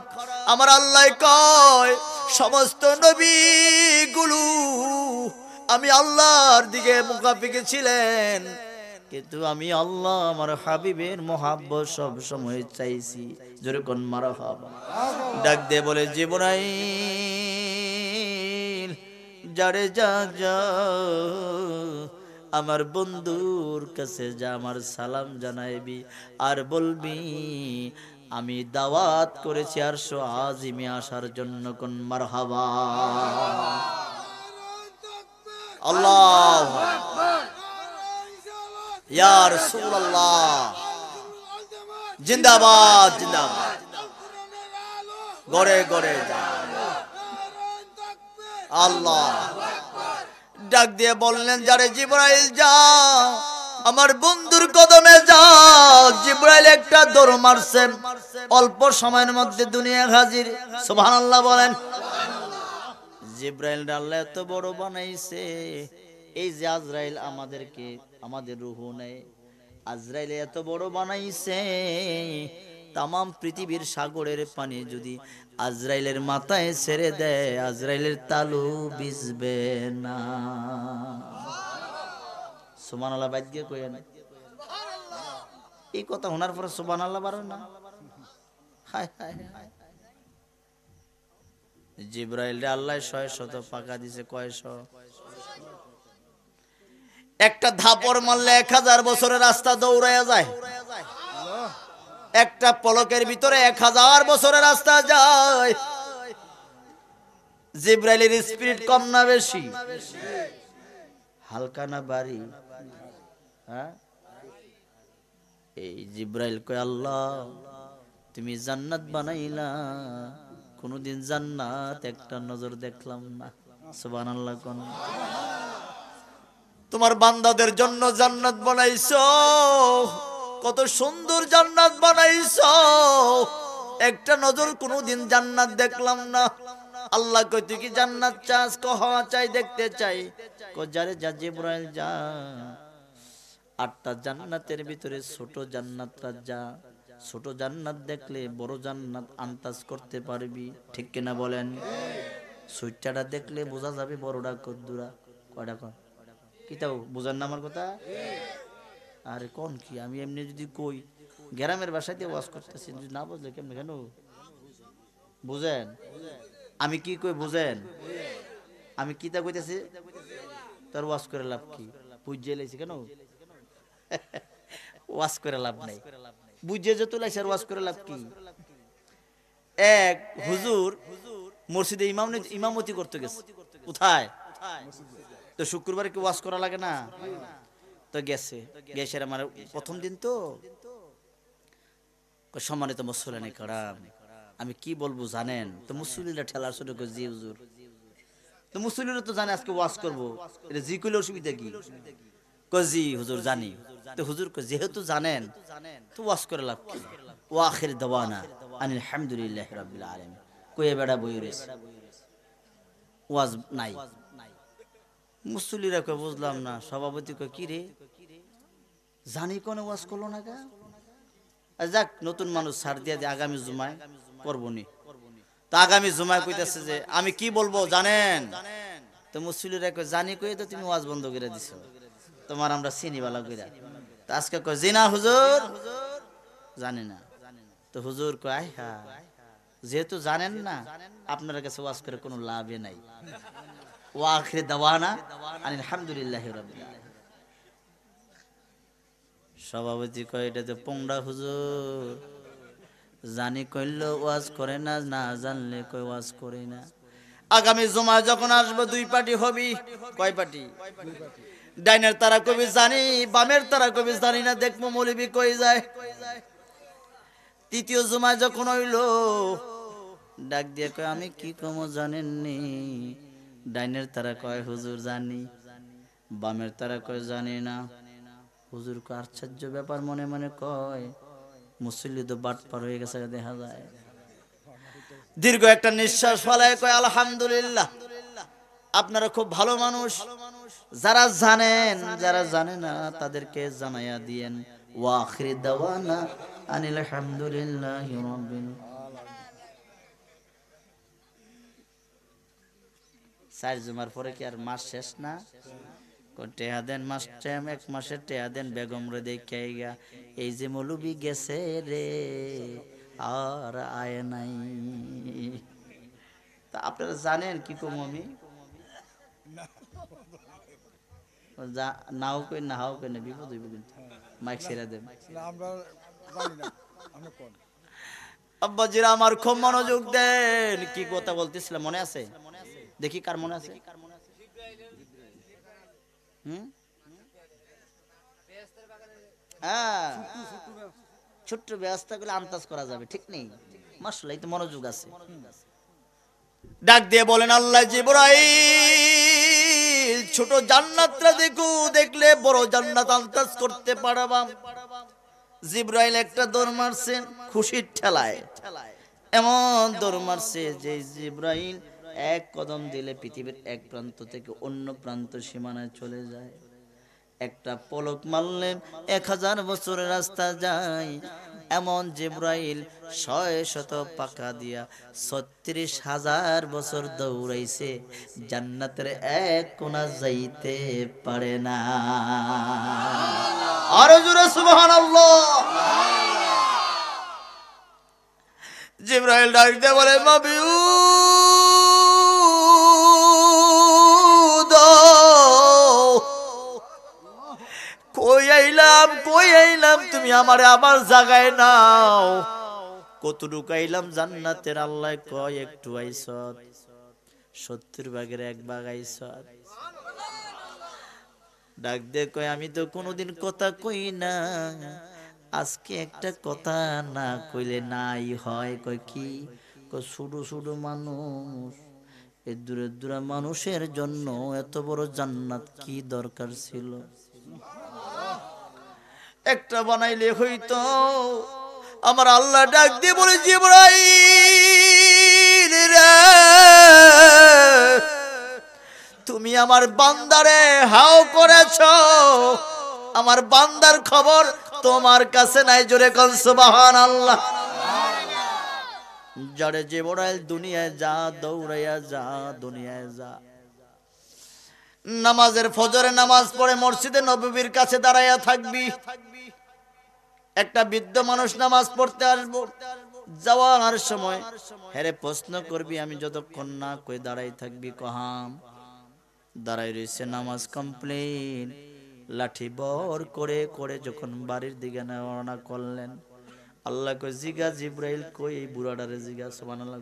আমার আল্লাহ কয়, সমস্ত নবীগুলো আমি আল্লাহর দিকে মুখাফিকে ছিলেন, কিন্তু আমি আল্লাহ আমার হাবিবের মোহাব্বত সব সময় চাইছি। যেরকম মারহাবা। ডাক দিয়ে বলে, জিবরাইল যারে যা যা, আমার বন্ধুর কাছে যা, আমার সালাম জানাইবি আর বলবি আমি দাওয়াত করেছি আরশো আজিমে আসার জন্য। কোন মারহাবা। আল্লাহ ইয়া রাসূলুল্লাহ, জিন্দাবাদ জিন্দাবাদ। গড়ে গড়ে যা আল্লাহ। ডাক দিয়ে বললেন, যারে জিবরাইল যাও, আমার বন্ধুর কদমে যাও। জিবরাইল একটা দৌড় মারছে, অল্প সময়ের মধ্যে দুনিয়া হাজির। সুবহানাল্লাহ বলেন। জিবরাইল আল্লাহ এত বড় বানাইছে, এই যে আজরাইল আমাদেরকে, আমাদের রূহ নেয়, আজরাইল এত বড় বানাইছে, তামাম পৃথিবীর সাগরের পানি যদি আজরাইলের মাথায় ছেড়ে দেয়, আজরাইলের তালু ভিজবে না। সুবহানাল্লাহ বাদ দিয়ে কইেন। এই কথা শোনার পরে সুবহানাল্লাহ বারো না? হায় হায় হায়। জিবরাইল রে আল্লাহ ৬০০ পাকা দিছে। কয়শো? একটা ধাপড় মারলে ১০০০ বছরের রাস্তা দৌড়াইয়া যায়। একটা পলকের ভিতরে ১০০০ বছরের রাস্তা যায়। জিবরাইলের স্পিরিট কম না বেশি? হালকা না ভারী? হ্যাঁ। এই জিবরাইল কয়, আল্লাহ তুমি জান্নাত বানাইলা, কোনদিন জান্নাত একটা নজর দেখলাম না। সুবহানাল্লাহ কোন। তোমার বান্দাদের জন্য জান্নাত বানাইছো, কত সুন্দর জান্নাত বানাইছো, একটা নজর কোনদিন জান্নাত দেখলাম না। আল্লাহ কই, তুই কি জান্নাত চাস? কহ চাই, দেখতে চাই। যারে যা জিবরাইল যা, ৮টা জান্নাতের ভিতরে ছোট জান্নাতটা যা, ছোট জান্নাত দেখলে বড় জান্নাত আন্দাজ করতে পারবি, ঠিক কিনা বলেন? সুইটাটা দেখলে বোঝা যাবে বড়টা কদ্দুরা। কয়টা কন কিতাও বুঝান না আমার কথা? আরে কোন কি, আমি এমনি যদি কই গ্রামের বাসায় দিয়ে ওয়াজ করতেছি, যদি না বুঝলে কেমন, কেন বুঝেন? আমি কি কই বুঝেন? আমি কিতা কইতেছি, তোর ওয়াজ করে লাভ কি? বুঝে লাইছি কেন? ওয়াজ করে লাভ নাই, বুঝে যে তুলাইছে আর ওয়াজ করে লাভ কি? এক হুজুর মসজিদে ইমামতি করতে গেছে। কোথায়? তো শুক্রবারে কি ওয়াজ করা লাগে না? তো গেছে, গেছে আমার প্রথম দিন তো। সম্মানিত মুসল্লিনে কারাম, আমি কি বলবো জানেন? তো মুসল্লিরা ঠেলার শুরু করে, জি হুজুর। তো মুসল্লিরা তো জানে আজকে ওয়াজ করবো, এটা জি কইলে অসুবিধা কি? জি হুজুর জানি। তো হুজুর যেহেতু জানেন তো ওয়াজ করে লাভ কি? ওয়া আখির দাওয়ানা আনিল হামদুলিল্লাহি রাব্বিল আলামিন কই বেড়া বই রইছে, ওয়াজ নাই। মুসল্লিরা কই বুঝলাম না। সভাপতি কই, কি রে জানি কোন ওয়াজ করলো না গা? যাক, নতুন মানুষ ছাড় দিয়া দিয়ে আগামী জুমায় করবো নি। তো আগামী জুমায় কইতাছে যে আমি কি বলবো জানেন? তো মুসল্লিরা কই, জানি কই তো তুমি ওয়াজ বন্ধ করে দিছো, তোমার আমরা চিনি ভালো কইরা। তো আজকে কই, জি না হুজুর জানি না। তো হুজুর কয়, যেহেতু জানেন না, আপনার কাছে ওয়াজ করে কোনো লাভই নাই। ওয়া আখির দাওয়ানা আলহামদুলিল্লাহি রাব্বিল আলামিন। সভাপতি কয় এটা তো পোংড়া হুজুর, জানি কইল ওয়াজ করে না, না জানলে কই ওয়াজ করে না। আগামী জুমা যখন আসবো দুই পার্টি হবি। কয় পার্টি? ডাইনের তারা কবি জানি, বামের তারা কবি জানি না, দেখবো মৌলবি কই যায়। তৃতীয় জুমা যখন হইল ডাক দিয়ে কয় আমি কি কম জানেননি। ডাইনের তারা কয় হুজুর জানি, বামের তারা কয় জানি না। হুজুর কয় আশ্চর্য ব্যাপার, মনে মনে কয় মুসল্লি তো বাট পার হয়ে গেছে দেখা যায়। দীর্ঘ একটা নিঃশ্বাস ফলায় কয় আলহামদুলিল্লাহ, আপনারা খুব ভালো মানুষ। যারা জানেন, যারা জানে না তাদেরকে জানাইয়া দিয়েন। ওয়া আখির দাওয়ানা আনিল হামদুলিল্লাহি রাব্বিল। চার জুমার পরে কি আর মাস শেষ না? টেহা দেন মাস টাইম, এক মাসের টেহা দেন বেগম রে দেখে গা। এই যে মৌলবি গেছে রে আর আয় নাই। তা আপনারা জানেন কি কম আমি নাও কই না হাও কই না, বিপদ হইব কিন্তু। মাইক ছেড়ে দেন। আমরা জানি না, আপনি কোন আব্বাজিরা আমার খুব মনোযোগ দেন। কি কথা বলতেছিলাম মনে আছে? দেখি কার মনে আছে? ছোট্ট ব্যবস্থা গুলো আন্দাজ করা যাবে, ঠিক নেই? মাশাআল্লাহ, এই তো মনোযোগ আছে। ডাক দিয়ে বলেন আল্লাহ জিবরাইল ছোট জান্নাতটা দেখো, দেখলে বড় জান্নাত আন্দাজ করতে পারবা। জিবরাইল একটা দৌড় মারছেন খুশির ঠেলায়, এমন দৌড় মারছে যে জিবরাইল এক কদম দিলে পৃথিবীর এক প্রান্ত থেকে অন্য প্রান্ত সীমানায় চলে যায়। একটা পলক মারলে 1000 বছরের রাস্তা যায়। এমন জিবরাইল 600 পাকা দিয়া 36,000 বছর দৌড়াইছে, জান্নাতের এক কোণা যাইতে পারে না। আরো জোরে সুবহানাল্লাহ। জিবরাইল ডাক দিয়ে বলে মাবিউদ কই আইলাম তুমি আমারে আমার জায়গায় নাও। কতটুকু আইলাম জান্নাতের? আল্লাহ কয় একটু আইছত, 70 ভাগের 1 ভাগ আইছত। ডাক দে কয় আমি তো কোনোদিন কথা কই না, আজকে একটা কথা না কইলে নাই হয়। কয় কি? কয় ছোট ছোট মানুষ, এই দূরে দূরে মানুষের জন্য এত বড় জান্নাত কি দরকার ছিল? একটা বানাইলে হইতো। আমার আল্লাহ ডাক দিয়ে বলে জিবরাইল রে তুমি আমার বান্দারে হাও করেছ, আমার বান্দার খবর তোমার কাছে নাই। জোরে কোন সুবহানাল্লাহ। যারে জিবরাইল দুনিয়ায় যা, দৌড়াইয়া যা, দুনিয়ায় যা। নামাজের ফজরে নামাজ পড়ে মসজিদে নববীর কাছে দাঁড়াইয়া থাকবি। একটা বৃদ্ধ মানুষ নামাজ পড়তে আসবো, যাওয়ার সময় হেরে প্রশ্ন করবি আমি যতক্ষণ না কই দাঁড়াই থাকবি। কহাম দাঁড়াই রয়েছে, নামাজ কমপ্লিট। লাঠি বর করে করে যখন বাড়ির দিকে রওনা করলেন, আল্লাহ কই জিগা জিবরাইল কই এই বুড়াটারে জিগা। সুবহানাল্লাহ।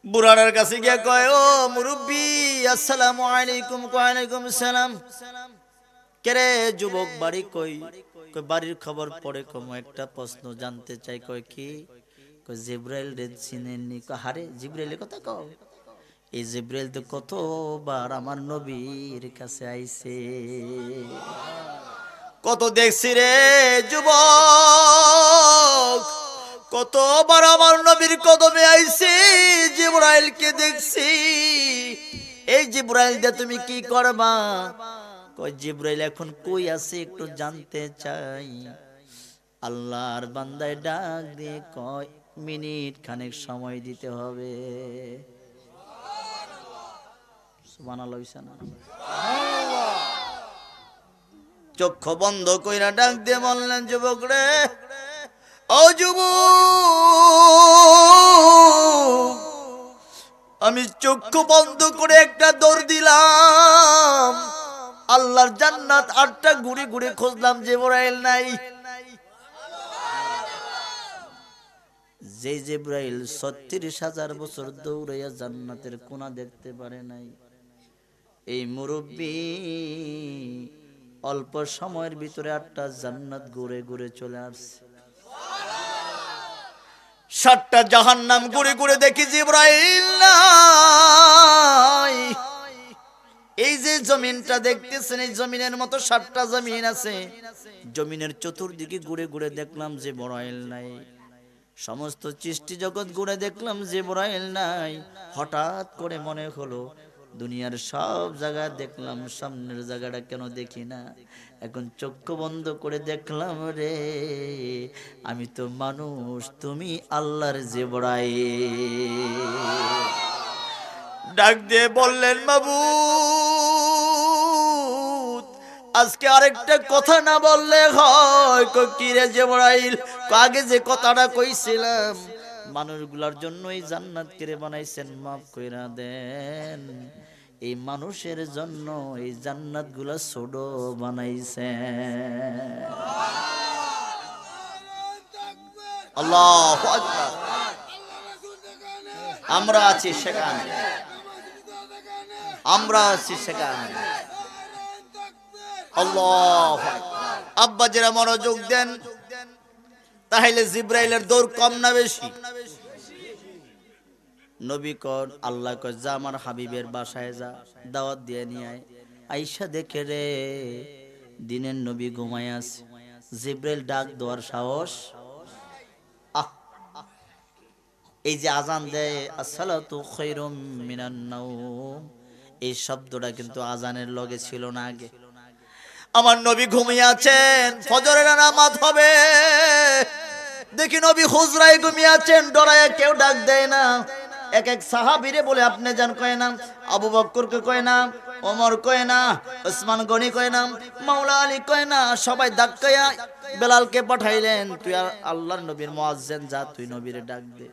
বুড়াটার কাছে গিয়া কয় ও মুরব্বি আসসালামু আলাইকুম। ওয়ালাইকুম সালাম। কেরে যুবক বাড়ি কই? কই বাড়ির খবর পড়ে কম একটা প্রশ্ন জানতে চাই। কয় কি? কই জিবরাইল রে চিনেননি? কয় হারে জিবরাইলের কথা কও? এই জিবরাইল তো কতবার আমার নবীর কাছে আইছে, কত দেখছি রে যুবক, কতবার আমার নবীর কদমে আইছে, জিবরাইলকে দেখছি। এই জিবরাইল দিয়ে তুমি কি করবা? কয় জিবরাইল এখন কই আছে একটু জানতে চাই। আল্লাহর বান্দায় ডাক দিয়ে কয় মিনিট খানেক সময় দিতে হবে। সুবহানাল্লাহ। চক্ষু বন্ধ কইরা ডাক দিয়ে বললেন যুবক রে, ও যুবক, আমি চক্ষু বন্ধ করে একটা দৌড় দিলাম, আল্লাহর জান্নাত 8টা ঘুরে ঘুরে খুঁজলাম, জিবরাইল নাই। যে জিবরাইল 36,000 বছর দৌড়াইয়া জান্নাতের কোনা দেখতে পারে নাই, এই মুরব্বী অল্প সময়ের ভিতরে 8টা জান্নাত ঘুরে ঘুরে চলে আসছে। 7টা জাহান্নাম ঘুরে ঘুরে দেখি জিবরাইল নাই। এই যে জমিনটা দেখতেছেন, এই জমিনের মতো 7টা জমিন আছে, জমিনের চতুর্দিকে ঘুরে ঘুরে দেখলাম জিবরাইল নাই। সমস্ত সৃষ্টি জগৎ ঘুরে দেখলাম জিবরাইল নাই। হঠাৎ করে মনে হলো দুনিয়ার সব জায়গা দেখলাম, সামনের জায়গাটা কেন দেখি না? এখন চক্ষু বন্ধ করে দেখলাম, রে আমি তো মানুষ, তুমি আল্লাহর জিবরাইল। ডাক দিয়ে বললেন, মাবুদ আজকে আরেকটা কথা না বললে হয়। কি রে জিবরাইল? আগে যে কথাটা কইছিলাম, মানুষগুলার জন্য এই জান্নাত কেড়ে বানাইছেন, মাফ কইরা দেন। এই মানুষের জন্য এই জান্নাত গুলা ছোট বানাইছেন। আল্লাহু আকবার। আমরা আছি সেখানে, আমরা আছি সেখানে। আল্লাহু আকবার। আব্বা যারা মনোযোগ দেন, তাহলে জিবরাইলের দৌড় কম না বেশি? নবী কর আল্লাহ কয়, যা আমার হাবিবের বাসায় যা, দাওয়াত দিয়ে নিয়ে আয়। আইসা দেখে রে দিনের নবী ঘুমায় আছে। জিবরাইল ডাক দেওয়ার সাহস। এই যে আজান দেয়, আসসালাতু খায়রুম মিনান নাওম, এই শব্দটা কিন্তু আজানের লগে ছিল না আগে। আমার নবী ঘুমিয়ে আছেন, ফজরের নামাজ হবে, দেখি নবী হুজরায় ঘুমিয়ে আছেন, ডরায় কেউ ডাক দেয় না। এক এক সাহাবীরে বলে আপনি যান কয় না, আবু বকরকে কয় না, ওমর কয় না, ওসমান গনি কয় না, মাওলা আলী কয় না, সবাই ডাকায়া বেলালকে পাঠাইলেন, তুই আর আল্লাহর নবীর মুয়াজ্জিন, যা তুই নবীরে ডাক দে।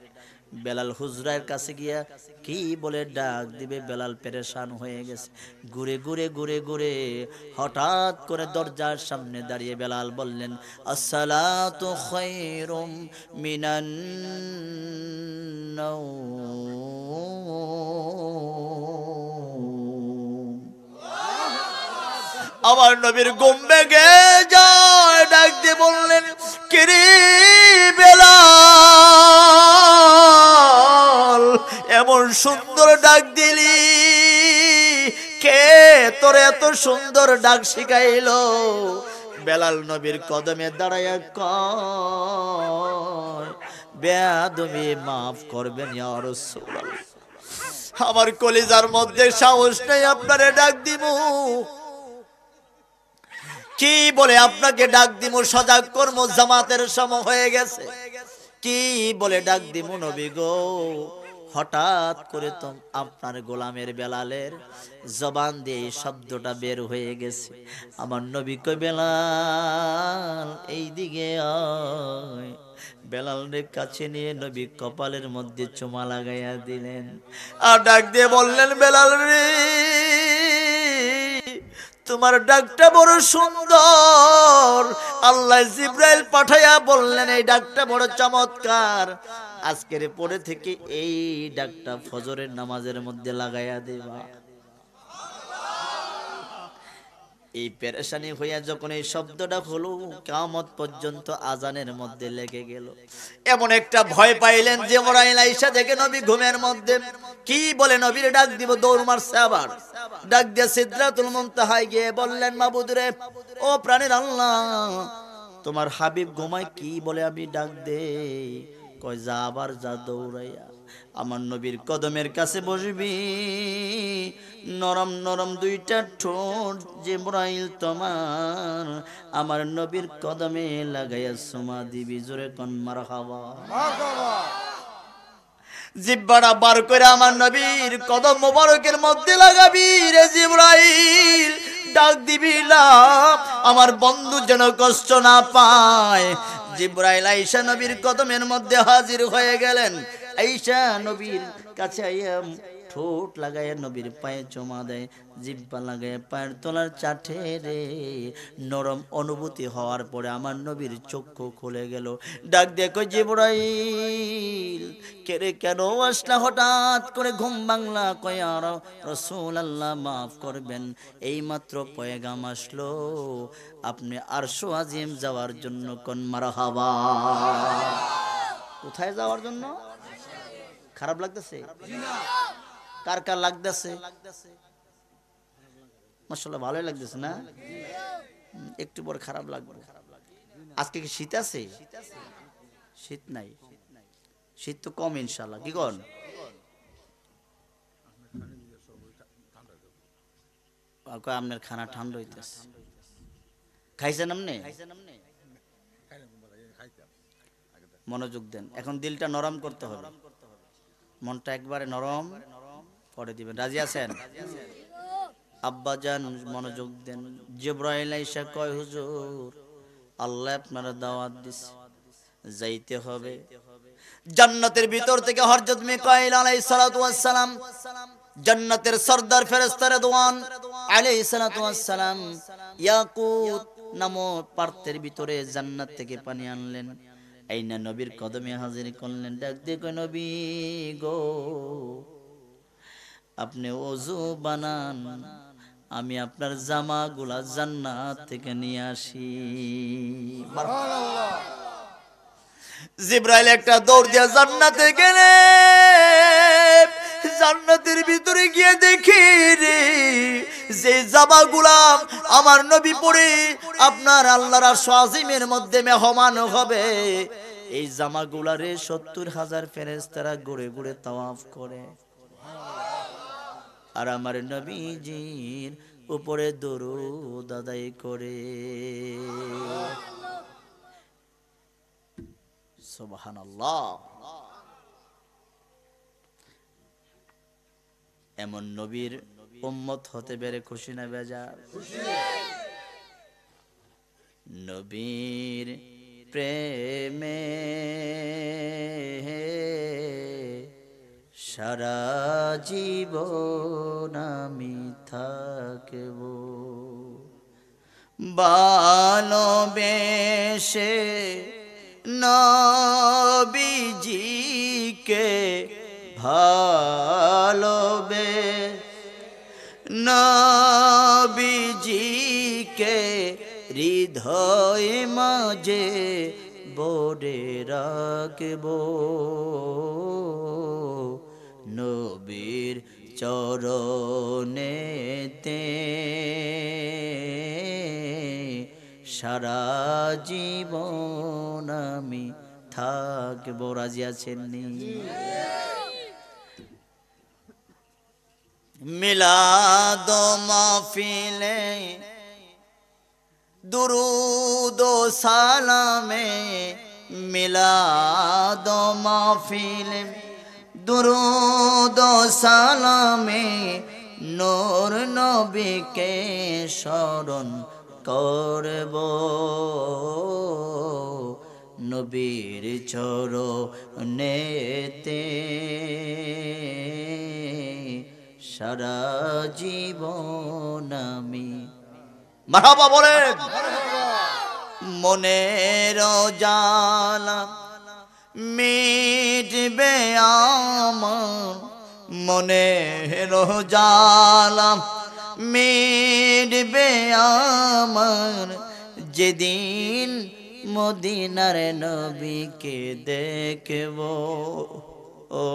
বেলাল হুজরার কাছে গিয়া কি বলে ডাক দিবে, বেলাল পেরেশান হয়ে গেছে। ঘুরে ঘুরে ঘুরে ঘুরে হঠাৎ করে দরজার সামনে দাঁড়িয়ে বেলাল বললেন, আসসালাতু খায়রুম মিনান নাওম। আমার নবীর ঘুম ভেঙে যায়, ডাক দিয়ে বললেন, কিরে বেলাল, এমন সুন্দর ডাক দিলি, কে তোর এত সুন্দর ডাক শিখাইলো? বেলাল নবীর কদমে দাঁড়ায়া কয়, বেয়াদবি মাফ করবেন ইয়া রাসূলুল্লাহ, আমার কলিজার মধ্যে সাহস নেই আপনারে ডাক দিমু। কি বলে আপনাকে ডাক দিমু, সজাগ কর্ম জামাতের সময় হয়ে গেছে, কি বলে ডাক দিমু নবী গো? হঠাৎ করে তো আপনার গোলামের বেলালের জবান দিয়ে এই শব্দটা বের হয়ে গেছে। আমার নবী কই, বেলাল এই দিকে আয়। বেলালের কাছে নিয়ে নবী কপালের মধ্যে চুমা লাগাইয়া দিলেন, আর ডাক দিয়ে বললেন, বেলাল রে, তোমার ডাকটা বড় সুন্দর। আল্লাহ জিবরাইল পাঠাইয়া বললেন, এই ডাকটা বড় চমৎকার, আজকের পরে থেকে এই ডাকটা ফজরের নামাজের মধ্যে লাগাইয়া দেবা। এই পেরেশানি হইয়া যখন এই শব্দটা হলো, কিয়ামত পর্যন্ত আজানের মধ্যে লেগে গেল। এমন একটা ভয় পাইলেন যে জিবরাইল আইসা দেখে নবী ঘুমের মধ্যে, কি বলে নবীর ডাক দিব, দৌড় মারছে। আবার ডাক দিয়ে সিদরাতুল মুনতাহায় গিয়ে বললেন, মাবুদ রে, ও প্রাণের আল্লাহ, তোমার হাবিব ঘুমায়, কি বলে আমি ডাক দে? কয়, যা, আবার যা, দৌড়াইয়া আমার নবীর কদমের কাছে বসবি। নরম নরম দুইটা ঠোঁট জিবরাইল তোমার আমার নবীর কদমে লাগাইয়া সুমা দিবি। জোরে কোন মারহাবা। জিব্বাটা বার করে আমার নবীর কদম মোবারকের মধ্যে লাগাবি রে জিবরাইল, ডাক দিবি না, আমার বন্ধু যেন কষ্ট না পায়। জিবরাইল আয়েশা নবীর কদমের মধ্যে হাজির হয়ে গেলেন। আয়েশা নবীর কাছে আইয়া ঠোঁট লাগায় নবীর পায়ে চুমা দেয়, জিহ্বা লাগায় পায়ের তলার চাটে রে। নরম অনুভূতি হওয়ার পরে আমার নবীর চক্ষু খুলে গেল। ডাক দেখো জিবরাইল, কেরে কেন আসলা হঠাৎ করে ঘুম বাংলা? কয় আর রাসূলুল্লাহ মাফ করবেন, এইমাত্র পয়গাম আসলো আপনি আরশো আজিম যাওয়ার জন্য। কোন মারহাবা। কোথায় যাওয়ার জন্য? খারাপ লাগতেছে? কার কার লাগতেছে? মাশাআল্লাহ ভালোই লাগতেছে না? একটু পরে খারাপ লাগবে। আজকে কি শীত আছে? শীত নাই, শীত তো কম ইনশাআল্লাহ। কি কন? আপনার খানা ঠান্ডা হইতেছে। খাইছেন আপনি? মনোযোগ দেন, এখন দিলটা নরম করতে হবে, মনটা একবারে নরম করে দিবেন। রাজি আছেন? আব্বাজান মনোযোগ দেন। জিবরাইল আইসা কয় হুজুর, আল্লাহ আপনারা দাওয়াত দিছে, যাইতে হবে। জান্নাতের ভিতর থেকে হযরত মিকাইল আলাইহিস সালাতু ওয়াস সালাম, জান্নাতের সরদার ফেরেশতা রিদওয়ান আলাইহিস সালাতু ওয়াস সালাম, ইয়াকুত নামক পাত্রের ভিতরে জান্নাত থেকে পানি আনলেন, আইনা নবীর কদমে হাজির করলেন। ডাক দিয়ে কয়, নবী গো, আপনি ওযু বানান, আমি আপনার জামাগুলা জান্নাত থেকে নিয়ে আসি। জিবরাইল একটা দৌড় দিয়ে জান্নাতে গেলে, জান্নাতের ভিতরে গিয়ে দেখি রে, যে জামাগুলা আমার নবী পরে আপনার আল্লাহর আরশ আজিমের মধ্যে মেহমান হবে, এই জামাগুলারে ৭০,০০০ ফেরেশতারা ঘুরে ঘুরে তাওয়াফ করে, আর আমার নবীজির উপরে দরুদ আদায় করে। সুবহানাল্লাহ। এমন নবীর উম্মত হতে পেরে খুশি না বেজার? নবীর প্রেমে সারা জীবন আমি থাকব, ভালোবেসে নবীজিকে, ভালোবে নবীজিকে হৃদয় মাঝে বড়ে রাখব, নবীর চরণেতে সারা জীবন আমি থাকব। রাজি আছেন নি? মিলাদ মাহফিলে দুরুদ ও সালামে, মিলাদ মাহফিলে দুরুদ ও সালামে, নূর নবীকে স্মরণ করব, নবীর চরণেতে সারা জীবন আমি। মারহাবা বলেন। মনের জালা মিটবে আমার, মনের জালা মিটবে আমার, যেদিন মদিনার নবীকে দেখব, ও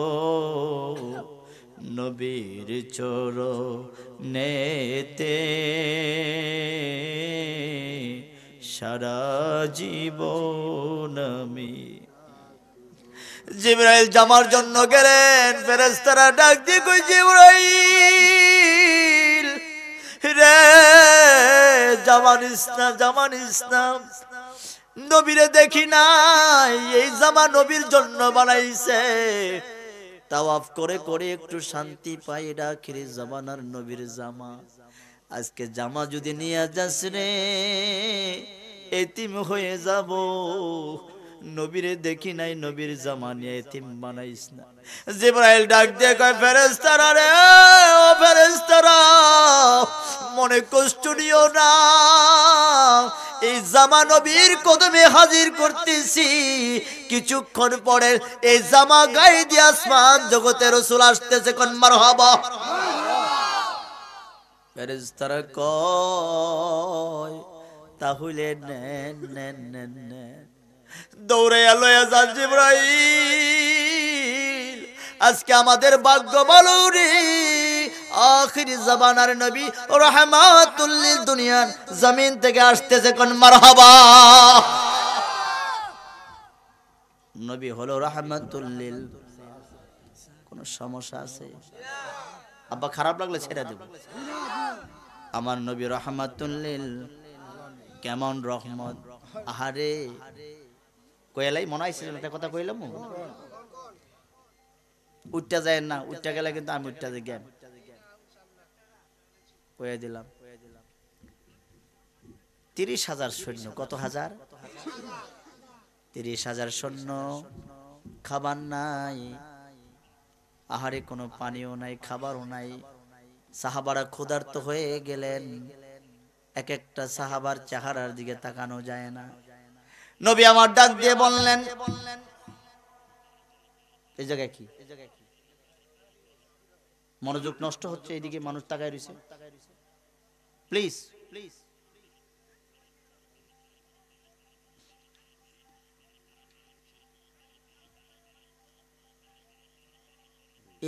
নবীর চরণেতে সারা জীবন আমি। জিবরাইল জামার জন্য গেলেন, ফেরেশতারা ডাক দিয়ে কই, জিবরাইল রে, জামা নিস না, জামা নিস না, নবীরে দেখি নাই, এই জামা নবীর জন্য বানাইছে, তাওয়াফ করে করে একটু শান্তি পাই, এটা আখিরি জামানার নবীর জামা, আজকে জামা যদি নিয়ে যাস রে, এতিম হয়ে যাব, নবীরে দেখি নাই, নবীর জামা নিয়ে এতিম বানাইস না। জিবরাইল ডাক দিয়ে কয় ফেরেশতারা রে, ও ফেরেশতারা মনে কষ্ট নিও না, এই জামা নবীর কদমে হাজির করতেছি, কিছুক্ষণ পরে এই জামা গায়ে দিয়ে আসমান জগতে রাসূল আসতেছে, কোন মারহাবা। ফেরেশতারা কয় তাহলে নেন নেন নেন নেন। দৌড়ে এলো যান জিবরাইল, আজকে আমাদের ভাগ্য ভালো রে, আখিরি জামানার নবী রাহমাতুল লিল দুনিয়ার জমিন থেকে আসতেছে, কোন মারহাবা। নবী হলো রাহমাতুল লিল। কোন সমস্যা আছে? আব্বা খারাপ লাগলে ছেড়ে দেব। আমার নবী রাহমাতুল লিল, কেমন রহমত। আহারে কইলাই মনে হইছিল একটা কথা কইলাম, উঠটা যায় না, উঠটা গেলে কিন্তু আমি উঠটা যাই জ্ঞান কয়ে দিলাম। 30,000 সৈন্য, কত হাজার? 30,000 সৈন্য, খাবার নাই, আহারে কোনো পানিও নাই, খাবারও নাই। সাহাবারা ক্ষুধার্ত হয়ে গেলেন, এক একটা সাহাবার চেহারার দিকে তাকানো যায় না। নবী আমার ডাক দিয়ে বললেন, এই জায়গায় কি মনোযোগ নষ্ট হচ্ছে, এইদিকে মানুষ তাকায় রয়েছে, প্লিজ প্লিজ।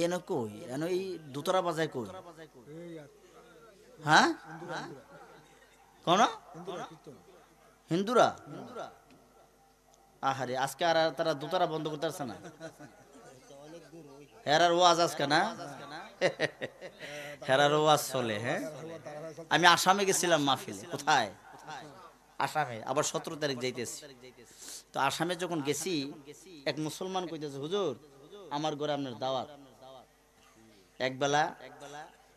এন কই, এন এই দুতরা বাজায় কই? হ্যাঁ কোন হিন্দুরা? আহারে আজকে আর তারা দুতরা বন্ধ করতে পারছে না। হেরার ওয়াজ আজকে না, হেরার ওয়াজ চলে। হ্যাঁ, আমি আসামে গেছিলাম মাহফিলে। কোথায়? আসামে। আবার 17 তারিখ যাইতেছি। তো আসামে যখন গেছি, এক মুসলমান কইতেছে, হুজুর আমার ঘরে আপনার দাওয়াত, একবেলা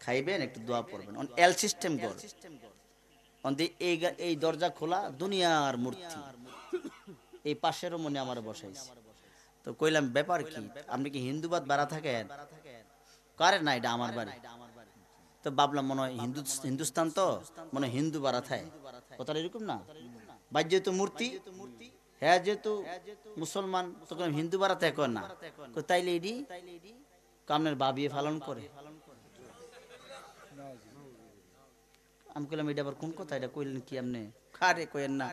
খাইবেন, একটু দোয়া পড়বেন। এল সিস্টেম ঘর, এই দরজা খোলা, দুনিয়ার মূর্তি, এই পাশেরও মনে আমার বসাইছে। তো কইলাম ব্যাপার কি, আপনি কি হিন্দুবাদ বাড়া থাকেন? কারে না, এটা আমার বাড়ি। তো ভাবলাম মনে হয় হিন্দুস্তান, তো মনে হয় হিন্দু বাড়া থাকে, কথাটা এরকম না। বাই যেহেতু মূর্তি, হ্যাঁ যেহেতু মুসলমান, তো হিন্দু বাড়া থাকে না। তাইলে এডি আপনার বাবিয়ে পালন করে। আমি কইলাম এটা আবার কোন কথা, এটা কইলেন কি আপনি? খারে কইেন না,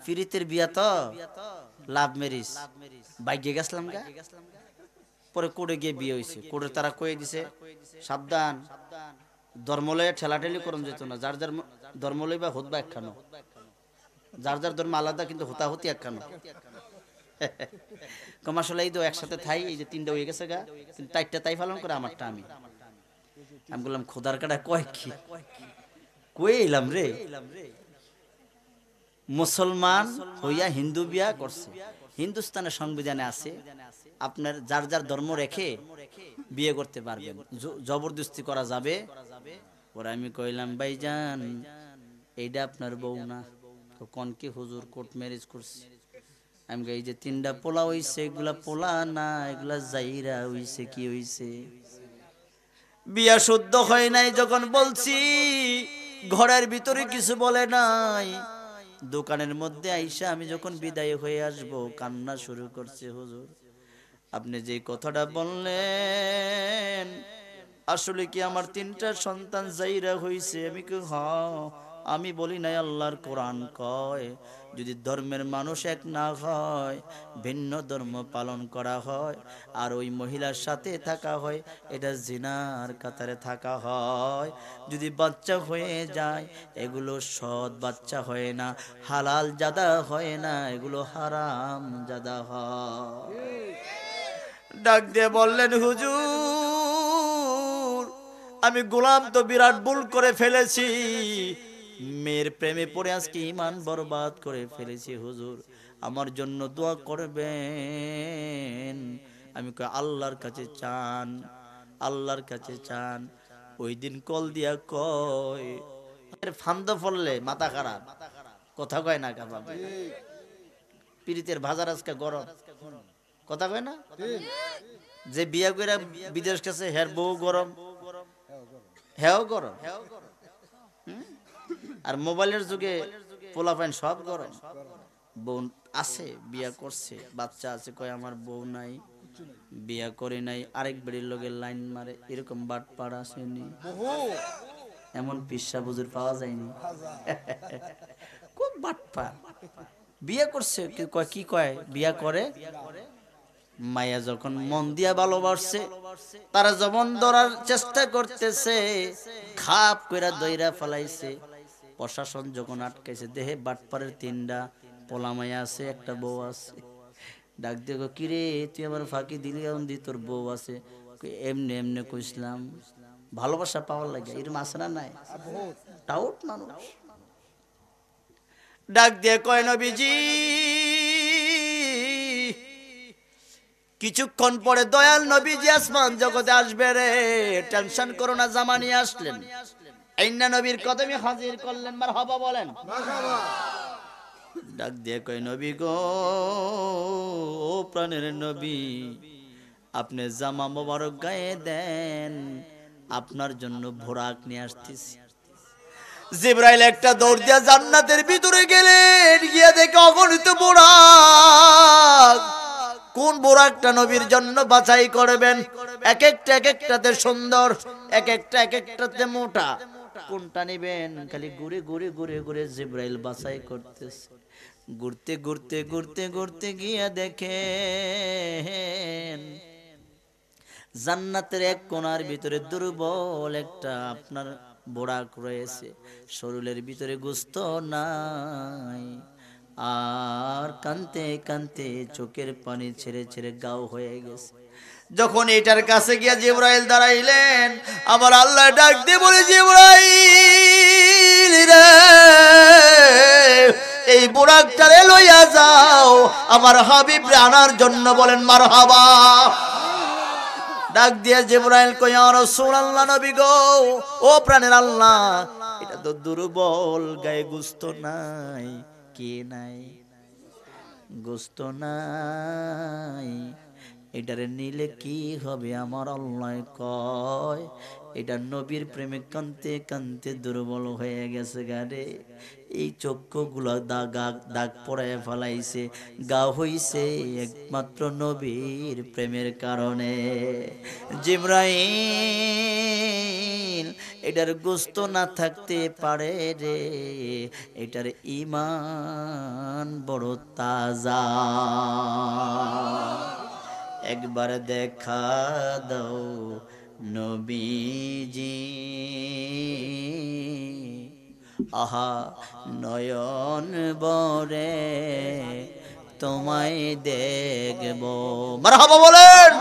ফিরিতের বিয়া তো, লাভ ম্যারেজ, বাইকে গেছিলাম গা, পরে কোর্টে গিয়ে বিয়ে হয়েছে। কোর্টে তারা কয়ে দিছে, সাবধান, ধর্মলয়ে ঠেলাঠেলি করুন যেত না, যার যার ধর্মলয় বা হোতবা একখানো, যার যার ধর্ম আলাদা, কিন্তু হতাহতি একখানো। কমাসলে এই তো একসাথে থাই, এই যে 3টা হয়ে গেছে গা, কিন্তু 4টা তাই পালন করে, আমারটা আমি। আমি বললাম খোদার কাটা কয় কি, কই এলাম রে, মুসলমান হইয়া হিন্দু বিয়া করছে। হিন্দুস্তানের সংবিধানে আছে আপনার যার যার ধর্ম রেখে বিয়ে করতে পারবেন, জবরদস্তি করা যাবে। পরে আমি কইলাম ভাইজান এইটা আপনার বউ না। তো কোন কি হুজুর, কোর্ট ম্যারেজ করছে। আমি এই যে 3টা পোলা হইছে, এগুলা পোলা না, এগুলা জাইরা হইছে। কি হইছে? বিয়া শুদ্ধ হয় নাই। যখন বলছি, ঘরের ভিতরে কিছু বলে নাই, দোকানের মধ্যে আইসা আমি যখন বিদায় হয়ে আসব, কান্না শুরু করছে। হুজুর আপনি যে কথাটা বললেন, আসলে কি আমার 3টা সন্তান জাইরা হইছে? আমি কি আমি বলি নাই, আল্লাহর কোরআন কয় যদি ধর্মের মানুষ এক না হয়, ভিন্ন ধর্ম পালন করা হয়, আর ওই মহিলার সাথে থাকা হয়, এটা জিনার কাতারে থাকা হয়। যদি বাচ্চা হয়ে যায়, এগুলো সৎ বাচ্চা হয় না, হালাল জাদা হয় না, এগুলো হারাম জাদা হয়। ডাক দিয়ে বললেন, হুজুর আমি গোলাম তো বিরাট ভুল করে ফেলেছি, মেয়ের প্রেমে পড়ে আজকে ঈমান বরবাদ করে ফেলেছি। হুজুর আমার জন্য দোয়া করবেন। আমি কই আল্লাহর কাছে চান, আল্লাহর কাছে চান। ওই দিন কল দিয়া কয়, ফান্দ ফললে মাথা খারাপ, কথা কয় না কাবা, পিরিতের ভাজার আজকে গরম কথা কয় না যে বিয়া কইরা বিদেশ গেছে হের বউ গরম হেও গরম হুম? আর মোবাইলের যুগে পোলাপাইন সব গরম বউ আছে বিয়া করছে বাচ্চা আছে কয় আমার বউ নাই বিয়া করে নাই আরেক বাড়ির লোকের লাইন মারে এরকম বাট পাড়া আসেনি এমন পিসা বুজুর পাওয়া যায়নি খুব বাটপা বিয়ে করছে কি কয় বিয়া করে মায়া যখন মন দিয়া ভালোবাসছে তারা যখন ধরার চেষ্টা করতেছে খাপ কইরা দইরা ফেলাইছে প্রশাসন যখন আটকাইছে দেহে বাটপাড়ের 3টা পোলা মায়া আছে একটা বউ আছে ডাক দিয়ে কি রে তুই আমার ফাঁকি দিলি এখন দি তোর বউ আছে এমনি এমনি কইছিলাম ভালোবাসা পাওয়ার লাগে এরকম আছে না নাই টাউট মানুষ ডাক দিয়ে কয় নবীজি কিছুক্ষণ পরে দয়াল নবীজি আসমান জগতে আসবে রে টেনশন করো না জামা নিয়ে আসলেন আইনা নবীর কদমে হাজির করলেন মারহাবা বলেন মারহাবা ডাক দিয়ে কয় নবী গো ও প্রাণের নবী আপনি জামা মোবারক গায়ে দেন আপনার জন্য ভোরাক নিয়ে আসতেছি জিবরাইল একটা দৌড় দিয়া জান্নাতের ভিতরে গেলেন গিয়ে দেখে অগণিত বোরাক কোন বোরাকটা নবীর জন্য বাছাই করবেন এক একটাতে সুন্দর এক একটাতে মোটা কোনটা নেবেন খালি ঘুরে ঘুরে ঘুরে ঘুরে জিবরাইল বাছাই করতেছে ঘুরতে ঘুরতে ঘুরতে ঘুরতে গিয়া দেখেন জান্নাতের এক কোণার ভিতরে দুর্বল একটা আপনার বোরাক রয়েছে শরীরের ভিতরে গোশত নাই আর কানতে কানতে চোখের পানি ছেড়ে ছেড়ে গাও হয়ে গেছে যখন এটার কাছে গিয়া জিবরাইল দাঁড়াইলেন আমার আল্লাহ ডাক দিয়ে বলে জিবরাইল রে এই বোরাকটারে লইয়া যাও আমার হাবিব আনার জন্য বলেন মারহাবা ডাক দিয়া জিবরাইল কয় ইয়া রাসূলুল্লাহ নবী গো ও প্রাণের আল্লাহ এটা তো দুর্বল গায়ে গোশত নাই কে নাই গোশত নাই এটারে নিলে কি হবে আমার আল্লাহ কয় এটা নবীর প্রেমে কানতে কানতে দুর্বল হয়ে গেছে গারে এই চক্ষুগুলো দাগ পড়ায় ফেলাইছে গা হইছে একমাত্র নবীর প্রেমের কারণে জিবরাইল এটার গোশত না থাকতে পারে রে এটার ঈমান বড় তাজা একবার দেখা দাও নবীজি আহা নয়ন বরে তোমায় দেখব মারহাবা বলেন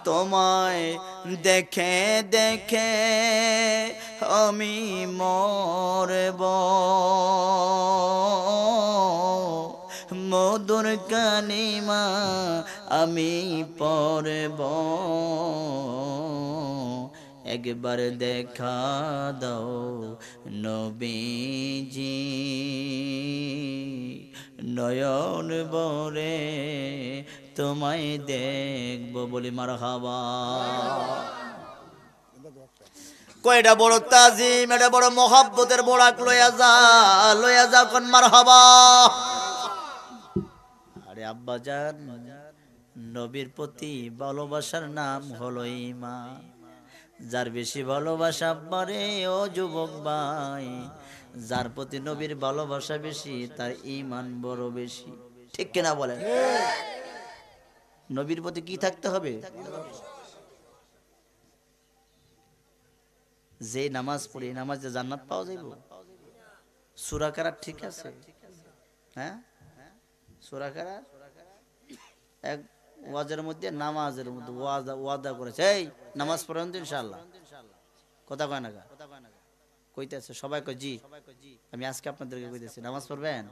তোমায় দেখে দেখে আমি মরব মধুর কালিমা আমি পড়ব একবার দেখা দাও নবীজি নয়ন বরে তোমায় দেখব বলি মারহাবা কয়টা বড় তাজিম এটা বড় মোহাব্বতের বোরাক লইয়া যা কোন মারহাবা আরে আব্বাজান নবীর প্রতি ভালোবাসার নাম হলো ঈমান যার বেশি ভালোবাসা আব্বারে ও যুবক ভাই যার প্রতি নবীর ভালোবাসা বেশি তার ঈমান বড় বেশি ঠিক কিনা বলেন নবীর প্রতি কি থাকতে হবে যে নামাজ পড়ি নামাজে জান্নাত পাওয়া যাইব সূরা কারাত ঠিক আছে হ্যাঁ সূরা কারাত এক ওয়াজের মধ্যে নামাজের মধ্যে ওয়াদা করেছে এই নামাজ পড়েন তো ইনশাআল্লাহ কথা কয় না কইতেছে সবাই কয় জি আমি আজকে আপনাদেরকে কইতেছি নামাজ পড়বেন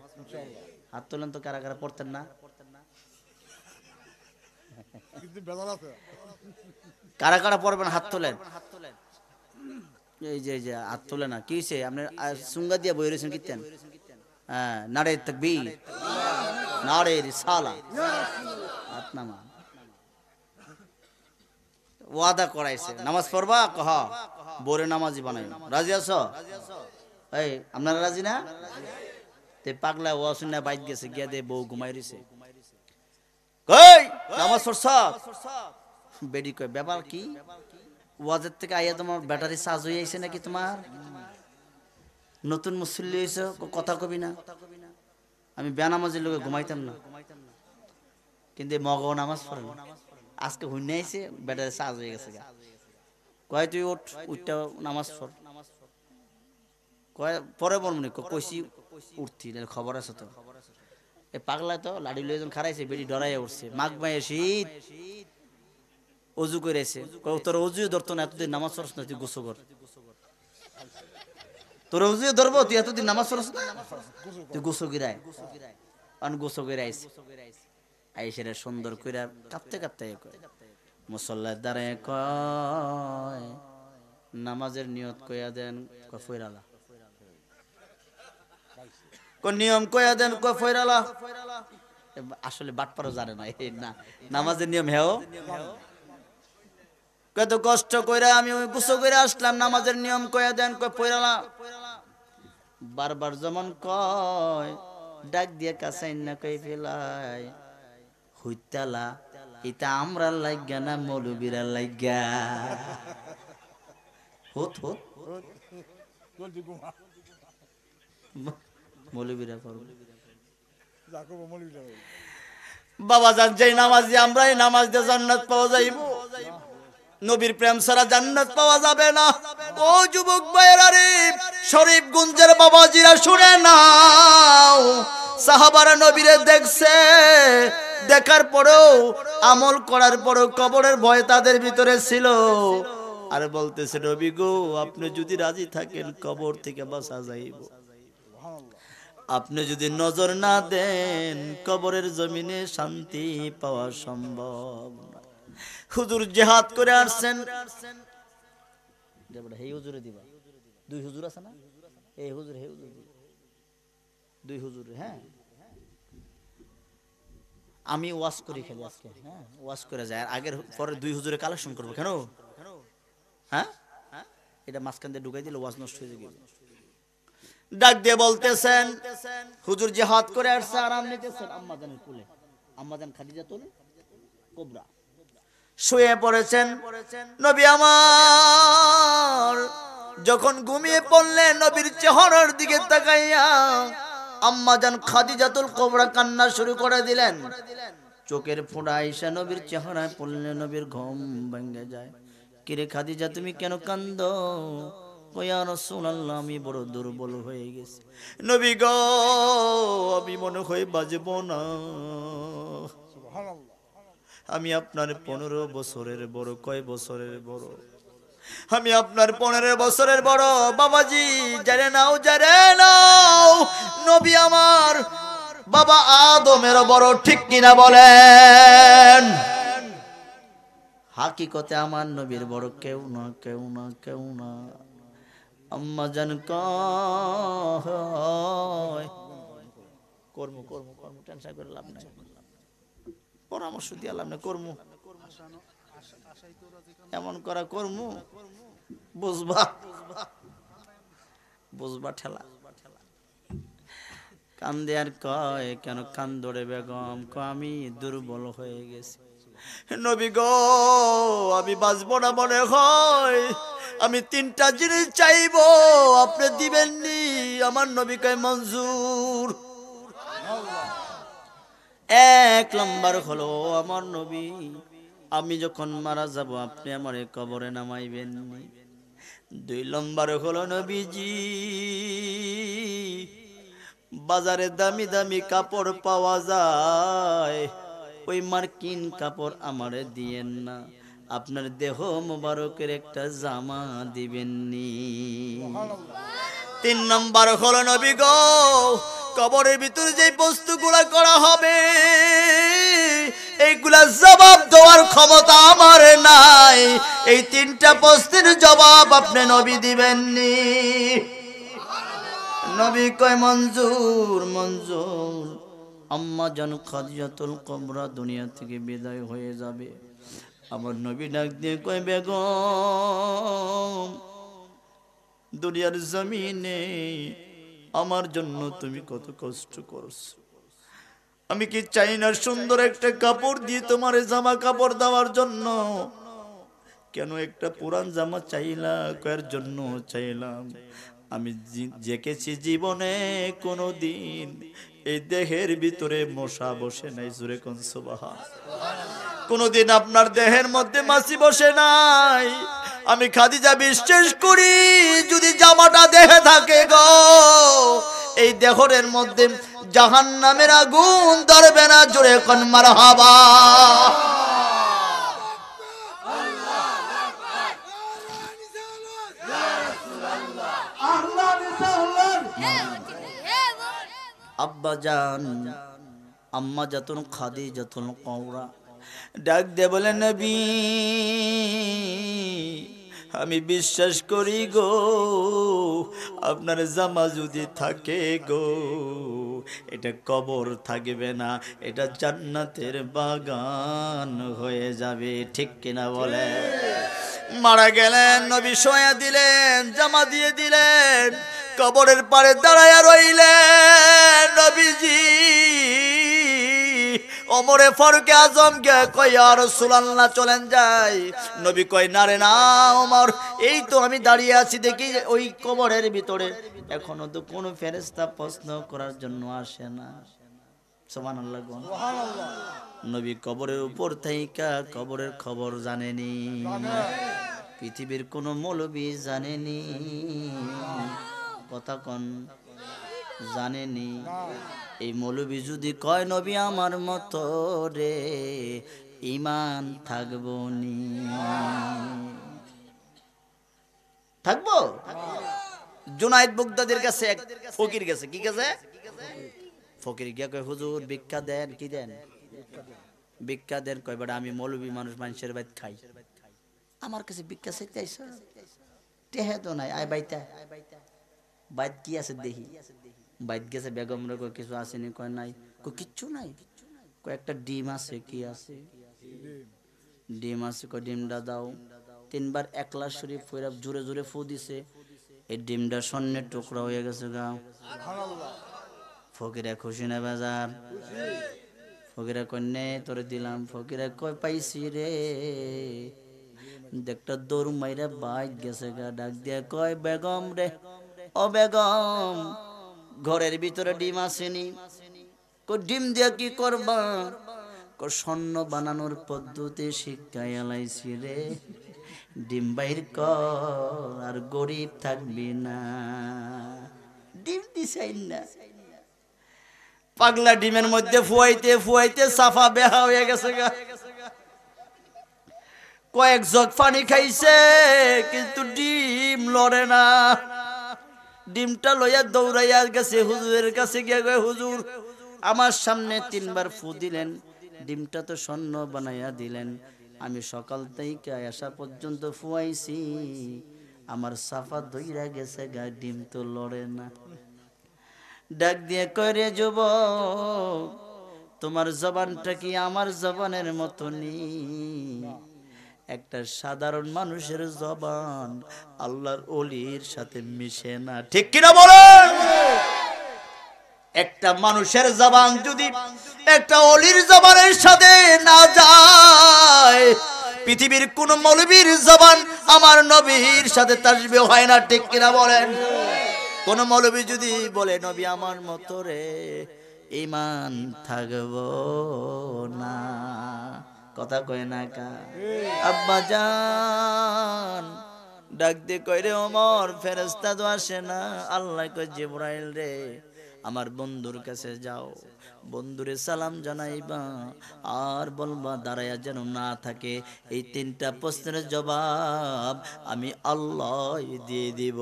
হাত তোলেন তো কারা কারা পড়তেন না কারা কারা পড়বেন হাত তোলেন এই যে হাত তোলে না কি হয়েছে আপনি সুঙ্গা দিয়া বই রয়েছেন কীর্তেন হ্যাঁ নারে তাকবীর নারে রিসালা হাত নামা ওয়াদা করাইছে নামাজ পড়বা কহ বোরে নামাজি বানাই রাজি আছো এই আপনারা রাজি না তে পাগলা ওয়া শুনে বাইত গেছে গিয়া দে বউ ঘুমাই রইছে কই নামাজ পড়ছ বেডি কই ব্যাপার কি ওয়াজের থেকে আইয়া তোমার ব্যাটারি চার্জ হয়ে আইছে নাকি তোমার নতুন মুসল্লি হইছো কথা কবি না আমি বেনামাজির লোকে ঘুমাইতাম না কিন্তু মগ নামাজ পড়ে না আজকে হুইনে আইছে ব্যাটারি চার্জ হয়ে গেছে কয় তুই উঠ উঠটা নামাজ পড় কয় পরে বলমনি কইছি উঠতি খবর আছে তো এ পাগলা তো লাডি লইজন খারাইছে বেডি ডরাইয়া উঠছে মাঘ মায়ে শীত অজু করেছে তোর অজু ধরতো না এতদিন নামাজ পড়ছ না তুই গোসল কর তোর অজু ধরবো তুই এতদিন নামাজ পড়ছ না তুই গোসল গিরায় আন গোসল গিরাইস আইসেরে সুন্দর কইরা কাঁপতে কাঁপতে মুসল্লার দ্বারে কয় নামাজের নিয়ত কইয়া দেন কফইরালা কোন নিয়ম কইয়া দেন কফইরালা আসলে বাটপারও জানে না এই না নামাজের নিয়ম হেও কত কষ্ট কইরা আমি ওই গোসল কইরা আসলাম নামাজের নিয়ম কইয়া দেন কফইরালা বারবার যেমন কয় ডাক দিয়ে কাছাই না কই ফেলাই হইতালা এটা আমরা লাগা না মৌলবীরা লাগা হত হত জলদি ঘুমা মৌলবীরা করবে যাকব মৌলবীরা বাবা জান যেই নামাজ দিয়ে আমরা এই নামাজ দিয়ে জান্নাত পাওয়া যাইব নবীর প্রেম ছাড়া জান্নাত পাওয়া যাবে না ও যুবক ভাইরা রে শরীফগঞ্জের বাবাজিরা শুনে নাও সাহাবারা নবীরে দেখছে দেখার পরেও আমল করার পরেও কবরের ভয় তাদের ভিতরে ছিল আর বলতেছে নবী গো আপনি যদি রাজি থাকেন কবর থেকে বাঁচা যাইব আপনি যদি নজর না দেন কবরের জমিনে শান্তি পাওয়া সম্ভব না হুজুর জিহাদ করে আসছেন হে হুজুরে দিবা দুই হুজুর আছে না এই হুজুর হে হুজুর দুই হুজুর হ্যাঁ আমি ওয়াজ করি খালি আজকে হ্যাঁ ওয়াজ করে যায় আর আগের পরে দুই হুজুরে কালেকশন করবো কেন হ্যাঁ এটা মাঝখান দিয়ে ঢুকাই দিলে ওয়াজ নষ্ট হয়ে যাবে ডাক দিয়ে বলতেছেন হুজুর জিহাদ করে আসছে আরাম নিতেছেন আম্মাজানের কোলে আম্মাজান খাদিজাতুল কুবরা শুয়ে পড়েছেন নবী আমার যখন ঘুমিয়ে পড়লেন নবীর চেহারার দিকে তাকাইয়া আম্মাজান খাদিজাতুল কুবরা কান্না শুরু করে দিলেন চোখের ফোঁটা আইসা নবীর চেহারায় পড়লে নবীর ঘুম ভেঙে যায় কিরে খাদিজা তুমি কেন কান্দো ইয়া রাসূলুল্লাহ আমি বড় দুর্বল হয়ে গেছি নবী গো আমি মনে হয় বাজবো না সুবহানাল্লাহ আমি আপনার 15 বছরের বড় কয় বছরের বড় আমি আপনার 15 বছরের বড় বাবাজি জানে নাও নবী আমার বাবা আদমের বড় ঠিক কিনা বলেন হাকিকতে আমার নবীর বড় কেউ না কেউ না কেউ না আম্মা জান কয় কর্ম কর্ম কর্ম টেনশন করে লাভ নাই পরামর্শ দিয়ে লাভ নাই কর্ম এমন করা কর্ম বুঝবা বুঝবা ঠেলা কান্দে আর কয় কেন কান্দরে বেগম আমি দুর্বল হয়ে গেছি নবী গো আমি বাঁচবো না মনে হয় আমি 3টা জিনিস চাইবো আপনি দিবেন নি আমার নবী কয় মঞ্জুর 1 নম্বর হলো আমার নবী আমি যখন মারা যাব আপনি আমারে কবরে নামাইবেন নি 2 নম্বর হলো নবীজি বাজারে দামি দামি কাপড় পাওয়া যায় ওই মার্কিন কাপড় আমারে দিয়েন না আপনার দেহ মোবারকের একটা জামা দিবেন নি 3 নম্বর হলো নবী গো কবরের ভিতরে যে বস্তুগুলা করা হবে এইগুলা জবাব দেওয়ার ক্ষমতা আমার নাই এই 3টা প্রশ্নের জবাব আপনি নবী দিবেন নি নবী কয় মঞ্জুর মঞ্জুর আম্মা জান খাদিজাতুল কুবরা দুনিয়া থেকে বিদায় হয়ে যাবে। আমার নবী ডাক দিয়ে কয়, বেগম দুনিয়ার জমিনে আমার জন্য তুমি কত কষ্ট করছো, আমি কি চাই না সুন্দর একটা কাপড় দিয়ে তোমার জামা কাপড় দেওয়ার জন্য? কেন একটা পুরান জামা চাইলা? কয়ের জন্য চাইলাম, আমি জেকেছি জীবনে কোনোদিন এই দেহের ভিতরে মশা বসে নাই। জোরে কোন সুবহানাল্লাহ। কোনোদিন আপনার দেহের মধ্যে মাছি বসে নাই। আমি খাদিজা বিশ্বাস করি, যদি জামাটা দেহে থাকে গো, এই দেহের মধ্যে জাহান্নামের আগুন ধরবে না। জোরে কোন মারহাবা। আব্বা জান আম্মা জাতুন খাদিজাতুল কুবরা ডাক দিয়ে বলে, নবী আমি বিশ্বাস করি গো, আপনার জামা যদি থাকে গো, এটা কবর থাকবে না, এটা জান্নাতের বাগান হয়ে যাবে। ঠিক কিনা বলে? মারা গেলেন, নবী শোয়া দিলেন, জামা দিয়ে দিলেন, কবরের পারে দাঁড়ায়া রইলেন নবীজি। ওমরে ফারুক আজম কে কয়, ইয়া রাসূলুল্লাহ চলেন যাই। নবী কয়, না রে না ওমর, এই তো আমি দাঁড়িয়ে আছি, দেখি ওই কবরের ভিতরে এখনো তো কোনো ফেরেশতা প্রশ্ন করার জন্য আসে না। সুবহানাল্লাহ। নবী কবরের উপর থাইকা কবরের খবর জানেনি, পৃথিবীর কোনো মৌলবী জানেনি, কথা কন জানেনি। এই মৌলবী যদি কয় নবী আমার মতো রে, ঈমান থাকবো নি? থাকবো। জুনায়েদ বাগদাদির কাছে এক ফকির গেছে। কি গেছে? ফকির গিয়া কয়, হুজুর ভিক্ষা দেন। কি দেন? ভিক্ষা দেন। কয়, বেটা আমি মৌলবী মানুষ, মানুষের বাইত খাই, আমার কাছে ভিক্ষা চাইতে আইছ? টেহে তো নাই, আয় বাইতে। বাইত কি আছে দেখি। বাইত গেছে, বেগম রে কয় কিছু আসেনি? কয় নাই। কয় কিচ্ছু নাই? কয় একটা ডিম আছে। কি আছে? ডিম আছে। কয় ডিমটা দাও। তিনবার একলা শরীফ ফইরা জোরে জোরে ফু দিছে, এই ডিমটা স্বর্ণের টুকরা হয়ে গেছে গা। ফকিরা খুশি না বাজার? ফকিরা কয় নে তোরে দিলাম। ফকিরা কয় পাইছি রে। একটা দৌড় মাইরা বাইক গেছে গা। ডাক দিয়া কয়, বেগম রে, ও বেগম ঘরের ভিতরে ডিম আসেনি? কয় ডিম দিয়া কি করবা? কয় স্বর্ণ বানানোর পদ্ধতি শিক্ষায় আলাইছি রে, ডিম বাইর কর আর গরিব থাকবি না। ডিম দিছাই না। পাগলা ডিমের মধ্যে ফুয়াইতে ফুয়াইতে সাফা বেহা হয়ে গেছে গা। কয়েক জগ পানি খাইছে, কিন্তু ডিম লড়ে না। ডিমটা লইয়া দৌড়াইয়া গেছে হুজুরের কাছে গিয়ে কয়, হুজুর আমার সামনে তিনবার ফু দিলেন, ডিমটা তো স্বর্ণ বানাইয়া দিলেন, আমি সকাল থেকে আসা পর্যন্ত ফুয়াইছি, আমার সাফা দইরা গেছে গা, ডিম তো লড়ে না। ডাক দিয়ে কয়, রে যুবক, তোমার জবানটা কি আমার জবানের মতনই? একটা সাধারণ মানুষের জবান আল্লাহর ওলির সাথে মিশে না। ঠিক কিনা বলেন? একটা মানুষের জবান যদি একটা ওলির জবানের সাথে না যায়, পৃথিবীর কোন মৌলবীর জবান আমার নবীর সাথে তাসবিহ হয় না। ঠিক কিনা বলেন? কোন মৌলবী যদি বলে নবী আমার মতো রে, ঈমান থাকবো না। কথা কয় না কা? আব্বা জান ডাক দিয়ে কয়, রে ওমর ফেরেশতা তো আসে না। আল্লাহ কয়, জিবরাইল রে আমার বন্ধুর কাছে যাও, বন্ধুরে সালাম জানাইবা আর বলবা দাঁড়ায়া যেন না থাকে। এই তিনটা প্রশ্নের জবাব আমি আল্লাহ দিয়ে দিব।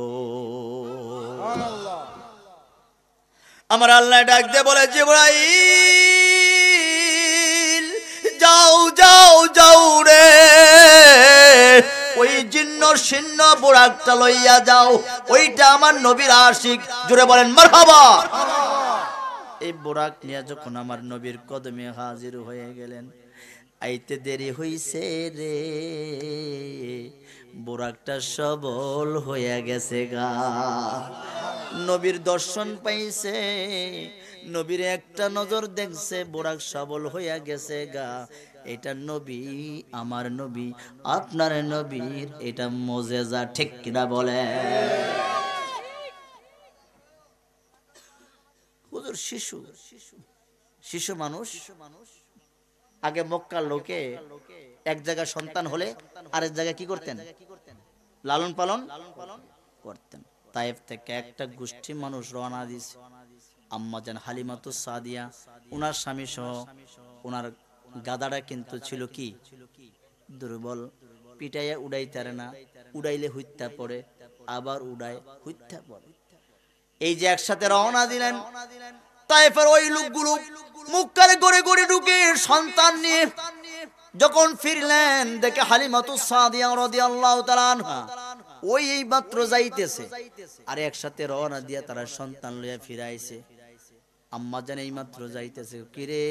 আমার আল্লাহ ডাক দিয়ে বলে, জিবরাইল যাও যাও যাও রে, ওই জিন্ন শীর্ণ বুরাকটা লইয়া যাও, ওইটা আমার নবীর আশিক। জোরে বলেন মারহাবা। এই বোরাক নিয়ে যখন আমার নবীর কদমে হাজির হয়ে গেলেন, আইতে দেরি হইছে রে, বোরাকটা সবল হইয়া গেছে গা। নবীর দর্শন পাইছে, নবীর একটা নজর দেখছে, বোরাক সবল হইয়া গেছে গা। এটা নবী, আমার নবী, আপনার নবীর এটা মুজিজা, ঠিক কিনা বলে? হুজুর শিশু শিশু মানুষ, আগে মক্কার লোকে এক জায়গায় সন্তান হলে আরেক জায়গায় কি করতেন? লালন পালন করতেন। তায়েফ থেকে একটা গোষ্ঠী মানুষ রওনা দিয়েছে। আম্মাজান হালিমাতুস সাদিয়া ওনার স্বামী সহ, ওনার গাদাটা কিন্তু ছিল কি দুর্বল, পিটাইয়া উড়াইতে না, উড়াইলে হইত্যা পড়ে, আবার উড়ায় হইত্যা পড়ে। এই যে একসাথে রওনা দিলেন, তায়েফের ওই লোকগুলো মক্কায় গড়ে গড়ে ঢুকে সন্তান নিয়ে যখন ফিরলেন, দেখে হালিমাতুস সাদিয়া রাদিয়াল্লাহু তাআলা আনহা ওই এই মাত্র যাইতেছে, আর একসাথে রওনা দিয়া তারা সন্তান লইয়া ফিরাইছে। আম্মা জান এই মাত্র যাইতেছে, কিরে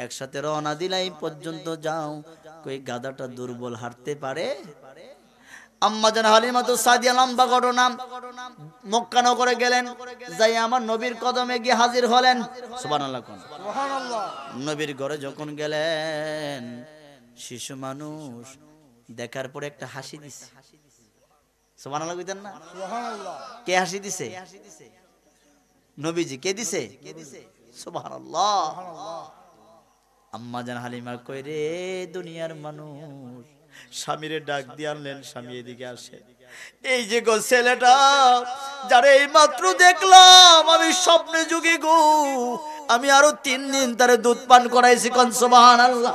একসাথে রওনা দিলাই পর্যন্ত যাও, কই গাদাটা দুর্বল হাঁটতে পারে? আম্মা জান হালিমাতুস সাদিয়া লম্বা ঘটনা, মক্কা নগরে গেলেন, যাই আমার নবীর কদমে গিয়ে হাজির হলেন। সুবহানাল্লাহ, সুবহানাল্লাহ। নবীর ঘরে যখন গেলেন, শিশু মানুষ দেখার পরে একটা হাসি দিছে। সুবহানাল্লাহ কইতেন না? সুবহানাল্লাহ। কে হাসি দিছে? নবীজি। কে দিছে? সুবহানাল্লাহ। আম্মা জান হালিমা কই রে দুনিয়ার মানুষ, স্বামীরে ডাক দিয়ে আনলেন, স্বামী এদিকে আসে। এই যে গো ছেলেটা যারা এই মাত্র দেখলাম আমি স্বপ্নে যুগে গো, আমি আরো 3 দিন তারে দুধ পান করাইছি। কোন সুবহানাল্লাহ।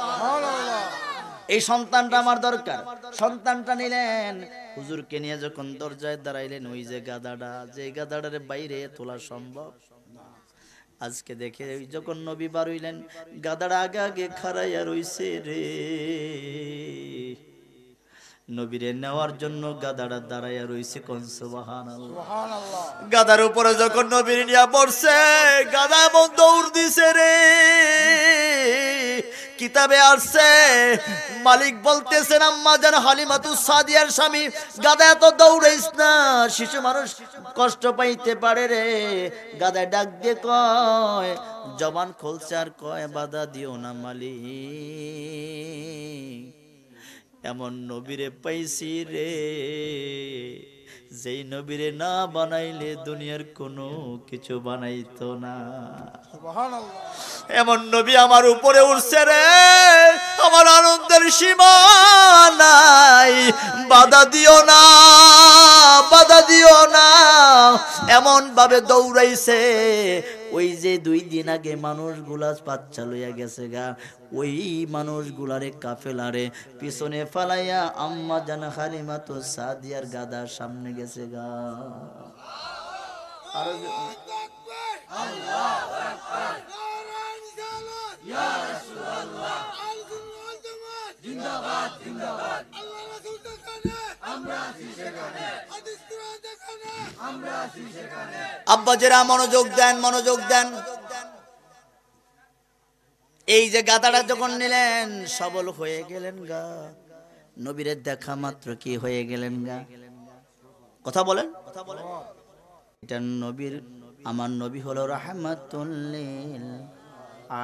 এই সন্তানটা আমার দরকার। সন্তানটা নিলেন, হুজুরকে নিয়ে যখন দরজায় দাঁড়াইলেন, ওই যে গাদাটা, যে গাদাটারে বাইরে তোলা সম্ভব আজকে দেখে, ওই যখন নবী বার হইলেন, গাদাটা আগে আগে খাড়াইয়া রইছে রে। নবীরে নেওয়ার জন্য গাদাটা দাঁড়াইয়া রইছে। কোন সুবহানাল্লাহ। গাদার উপরে যখন নবীর নিয়া পড়ছে, গাদা এমন দৌড় দিছে রে, কিতাবে আসছে মালিক বলতেছেন আম্মা জান হালিমাতুস সাদিয়ার স্বামী, গাদা এত দৌড়াইস না, শিশু মানুষ কষ্ট পাইতে পারে রে। গাদায় ডাক দিয়ে কয়, জবান খুলছে আর কয়, বাধা দিও না মালিক, এমন নবীরে পাইছি রে, যেই নবীরে না বানাইলে দুনিয়ার কোনো কিছু বানাইতো না। সুবহানাল্লাহ। এমন নবী আমার উপরে উঠছে রে, আমার আনন্দের সীমা নাই, বাধা দিও না, বাধা দিও না। এমন ভাবে দৌড়াইছে, ওই যে 2 দিন আগে মানুষগুলা বাচ্চা লইয়া গেছে গা, ওই মানুষগুলারে কাফেলারে পিছনে ফালাইয়া আম্মা জান হালিমাতুস সাদিয়ার গাদার সামনে গেছে গা। আর আল্লাহু আকবার, ইয়া রাসূলুল্লাহ, জিন্দাবাদ জিন্দাবাদ, আল্লাহ রাসূল দেখানে আমরা আছি সেখানে, হাদিস কোরআন দেখানে আমরা আছি সেখানে। আব্বা যারা মনোযোগ দেন, মনোযোগ দেন। এই যে গাদাটা যখন নিলেন, সবল হয়ে গেলেন গা, নবীরে দেখা মাত্র কি হয়ে গেলেন গা। কথা বলেন, কথা বলেন। এটা নবীর, আমার নবী হলো রাহমাতুল লিল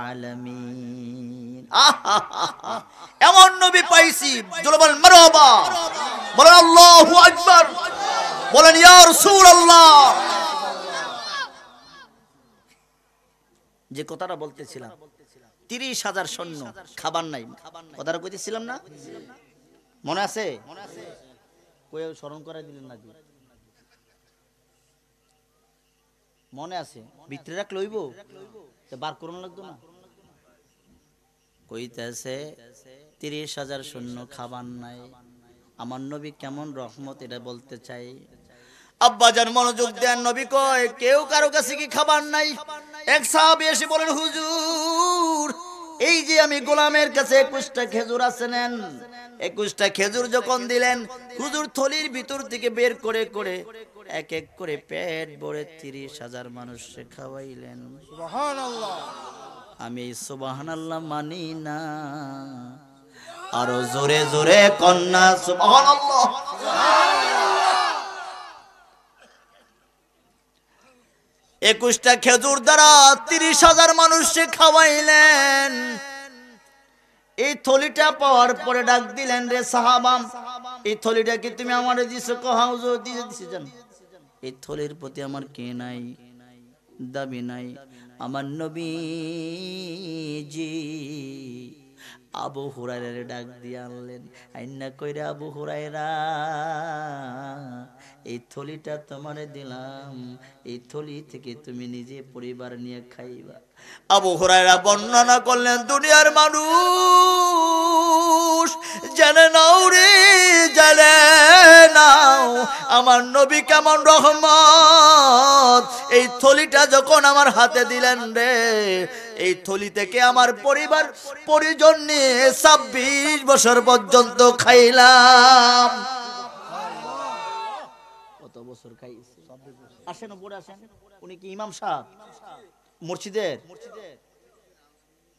আলামিন। এমন নবী পাইছি, জোরে বলেন মারহাবা, বলেন আল্লাহু আকবার, বলেন ইয়া রাসূলুল্লাহ। যে কথাটা বলতেছিলাম, 30,000 সৈন্য, খাবার নাই, কথাটা কইতেছিলাম না? মনে আছে? কই স্মরণ করাই দিলেন নাকি? মনে আছে? ভিতরে রাখ লইব, বার করুন লাগতো না? কইতেছে 30,000 সৈন্য, খাবার নাই, আমার নবী কেমন রহমত, এটা বলতে চাই। আব্বাজান মনোযোগ দেন, নবী কয় কেউ কারো কাছে কি খাবার নাই? এক সাহাবী এসে বলেন, হুজুর এই যে আমি গোলামের কাছে 21টা খেজুর আছে, নেন। 21টা খেজুর যখন দিলেন, হুজুর থলির ভিতর থেকে বের করে করে এক এক করে পেট ভরে 30,000 মানুষকে খাওয়াইলেন। সুবহানাল্লাহ। আমি এই সুবহানাল্লাহ মানি না, আরো জোরে জোরে কন্যা সুবহানাল্লাহ। 21টা খেজুর দ্বারা 30,000 মানুষকে খাওয়াইলেন। এই থলিটা পাওয়ার পরে ডাক দিলেন, রে সাহাবা, এই থলিটা কি তুমি আমারে দিছো? কহা হুজুর দিছি জান। এই থলির প্রতি আমার কে নাই, দাবি নাই। আমার নবীজি আবু হুরায়রার ডাক দিয়ে আনলেন। আইনা কইরা, আবু হুরায়রা, এই থলিটা তোমারে দিলাম, এই থলি থেকে তুমি নিজে পরিবার নিয়ে খাইবা। আবু হুরায়রা বর্ণনা করলেন, দুনিয়ার মানুষ জানে নাও রে, জানে নাও আমার নবী কেমন রহমত। এই থলিটা যখন আমার হাতে দিলেন রে, এই থলি থেকে আমার পরিবার পরিজন নিয়ে 26 বছর পর্যন্ত খাইলাম। কত বছর খাইছে? আসেন উপরে আসেন। উনি কি ইমাম সাহেব মসজিদের?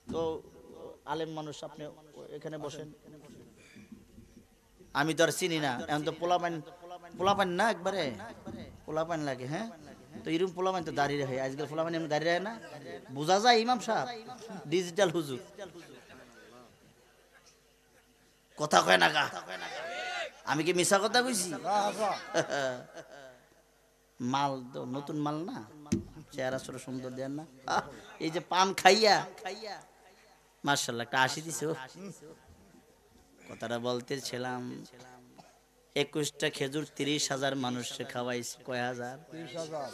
তো আলেম মানুষ, আপনি এখানে বসেন। আমি তো আর চিনি না, এখন তো পোলাপান না, একবারে পোলাপান লাগে। হ্যাঁ, তো এরকম পোলাপান তো দাঁড়িয়ে রাখে, আজকাল পোলাপান এমনি দাঁড়িয়ে রাখে না, বোঝা যায় ইমাম সাহেব ডিজিটাল হুজুর। কথা কয় না গা, আমি কি মিশা কথা কইছি? মাল তো নতুন মাল না, চেহারা ছোট সুন্দর দেন না। এই যে পান খাইয়া মাশাআল্লাহ একটা 80 দিছো। কথাটা বলতেছিলাম, 21টা খেজুর 30,000 মানুষকে খাওয়াইছে। কয় হাজার? 30,000।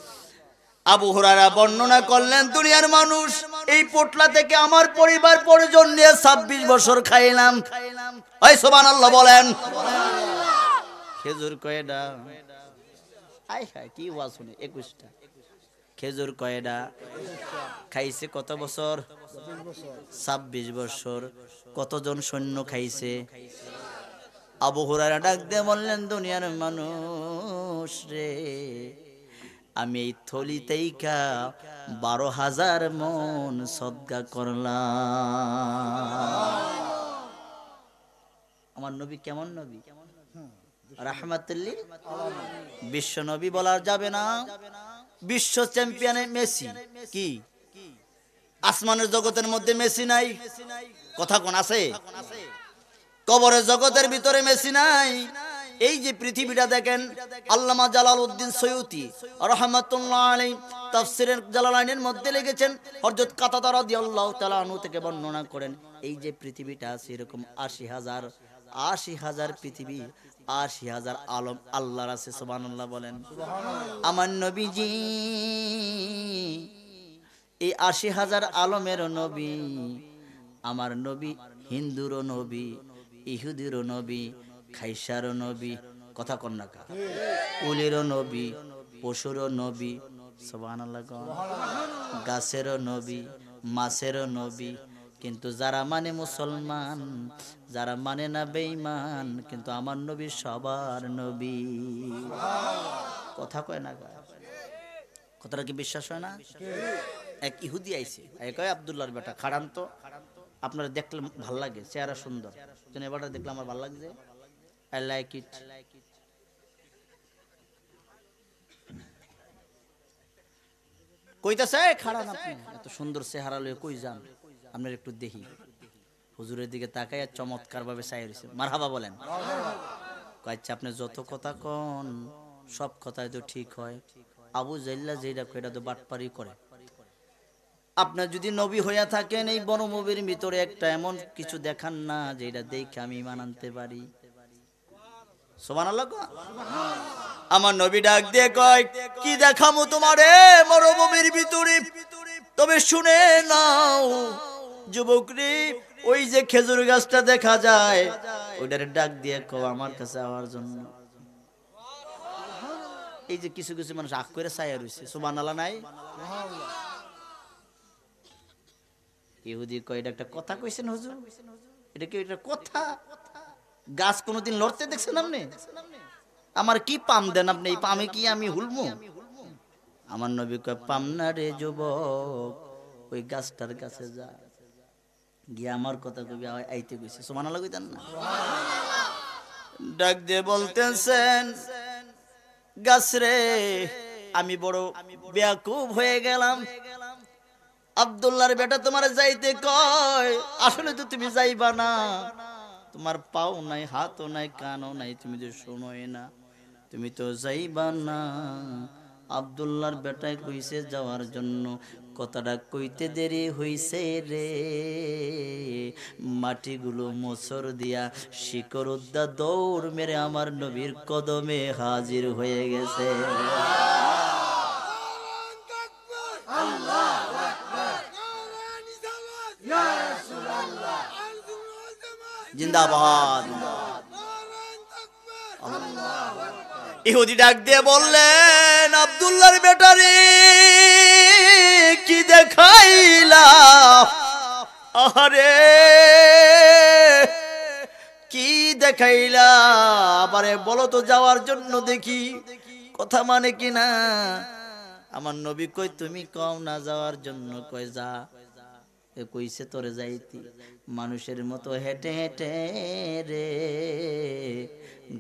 আবু হুরায়রা বর্ণনা করলেন, দুনিয়ার মানুষ এই পোটলা থেকে আমার পরিবার পরিজন নিয়ে 26 বছর খাইলাম। ওই সুবহানাল্লাহ বলেন। খেজুর কয়ডা? হাই হাই, কি ওয়াজ শুনে। 21টা খেজুর কয়ডা? খাইছে কত বছর? 26 বছর। কতজন সৈন্য খাইছে? আবু হুরায়রা ডাক দিয়ে বললেন, দুনিয়ার মানুষ রে, আমি এই থলিতেই 12,000 মন সদকা করলাম। আমার নবী কেমন নবী? রাহমাতুল্লিল বিশ্ব নবী বলা যাবে না। বিশ্ব চ্যাম্পিয়নে মেসি কি? আসমানের জগতের মধ্যে মেসি নাই? কথা কোন আছে? কবরের জগতের ভিতরে মেসি নাই? এই যে পৃথিবীটা দেখেন, আল্লামা জালালউদ্দিন সৈয়ুতি রাহমাতুল্লাহ আলাইহি তাফসীরের জালালাইনের মধ্যে লিখেছেন, হযরত কাতাদা রাদিয়াল্লাহু তাআলা আনহু থেকে বর্ণনা করেন, এই যে পৃথিবীটা আছে এরকম 80,000 পৃথিবী, 80,000 আলম আল্লাহর আছে। সুবহানাল্লাহ বলেন। আমার নবীজি এই 80,000 আলমের নবী। আমার নবী হিন্দুরও নবী, ইহুদিরও নবী, খাইসারও নবী। কথা কন্যা কা, উলিরও নবী, পশুরও নবী। সুবহানাল্লাহ। গাছেরও নবী, মাছেরও নবী। কিন্তু যারা মানে মুসলমান, যারা মানে না বেঈমান, কিন্তু আমার নবী সবার নবী। কথা কয় না গা, কথাটা কি বিশ্বাস হয় না? এক ইহুদি আইছে, কয় আব্দুল্লাহর বেটা খাড়ান তো, আপনারা দেখলে ভাল লাগে, চেহারা সুন্দর, এবারটা দেখলে আমার ভাল লাগছে, আই লাইক ইট। কইতাছে, খাড়ান আপনি, এত সুন্দর চেহারা লয়ে কই যান, আপনার একটু দেখি। হুজুরের দিকে তাকায় চমৎকার ভাবে চাই রইছে। মারহাবা বলেন। কইছে, আপনি যত কথা কন সব কথাই তো ঠিক হয়, আবু জাইল্লা যেটা কয় এটা তো বাটপারি করে। আপনার যদি নবী হইয়া থাকেন, এই বনভূমির ভিতরে একটা এমন কিছু দেখান না যেটা দেখে আমি ঈমান আনতে পারি। সুবহানাল্লাহ। আমার নবী ডাক দিয়ে কয়, কি দেখামু তোমারে মরুভূমির ভিতরে? তবে শুনে নাও যুবক রে, ওই যে খেজুর গাছটা দেখা যায়, ওইটারে ডাক দিয়ে কও আমার কাছে আওয়ার জন্য। এই যে কিছু কিছু মানুষ আখ করে ছায়া রইছে, সুবহানাল্লাহ নাই? ইহুদি কয়, এটা একটা কথা কইছেন হুজুর? এটা কি এটা কথা? গাছ কোনোদিন লড়তে দেখছেন আপনি? আমার কি পাম দেন আপনি, এই পামে কি আমি হুলমু? আমার নবী কয় পাম না রে যুবক, ওই গাছটার কাছে যা, গিয়ে আমার কথা কবি আইতে গেছে। সুবহানাল্লাহ কইতেন না? ডাক দিয়ে বলতেছেন, গাছ রে আমি বড় বেয়াকুব হয়ে গেলাম, আব্দুল্লাহর বেটা তোমার যাইতে কয়, আসলে তো তুমি যাইবা না, তোমার পাও নাই, হাতও নাই, কানও নাই, তুমি তো শোনোই না, তুমি তো যাইবা না। আব্দুল্লাহর বেটায় কইছে যাওয়ার জন্য, কথাটা কইতে দেরি হইছে রে, মাটিগুলো মোচর দিয়া শিকড় উদ্দা দৌড় মেরে আমার নবীর কদমে হাজির হয়ে গেছে। জিন্দাবাদ। ইহুদি ডাক দিয়ে বললেন, আব্দুল্লাহর বেটারে কি দেখাইলা? আরে কি দেখাইলা? আবারে বলো তো যাওয়ার জন্য দেখি, কথা মানে কিনা? আমার নবী কই তুমি কও না যাওয়ার জন্য, কই যা। কইছে তোরে যাইতি, মানুষের মতো হেঁটে হেঁটে রে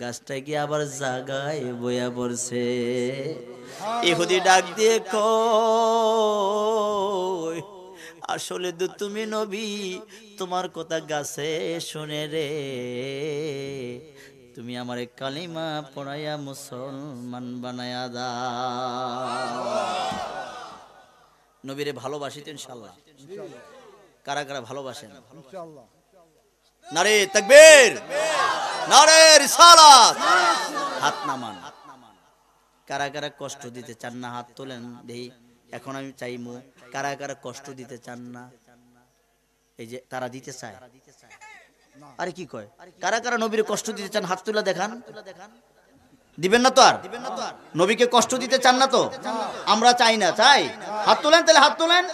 গাছটা গিয়ে আবার জাগায় বয়া পড়ছে। ইহুদি ডাক দিয়ে কই, আসলে তো তুমি নবী, তোমার কথা গাছে শুনে রে, তুমি আমারে কালিমা পড়াইয়া মুসলমান বানায়া দাও। নবীরে ভালোবাসি তো ইনশাআল্লাহ। কারা কারা ভালোবাসেন? ইনশাআল্লাহ। নারে তাকবীর, নারে রিসালাত, হাত নামান। কারা কারা কষ্ট দিতে চান না হাত তোলেন দেই। এখন আমি চাইমু কারা কারা কষ্ট দিতে চান না, এই যে তারা দিতে চায়। আরে কি কয়, কারা কারা নবীর কষ্ট দিতে চান হাত তুলে দেখান। দিবেন না তো? আর নবীকে কষ্ট দিতে চান না তো? আমরা চাই না, চাই? হাত তোলেন, তাহলে হাত তোলেন,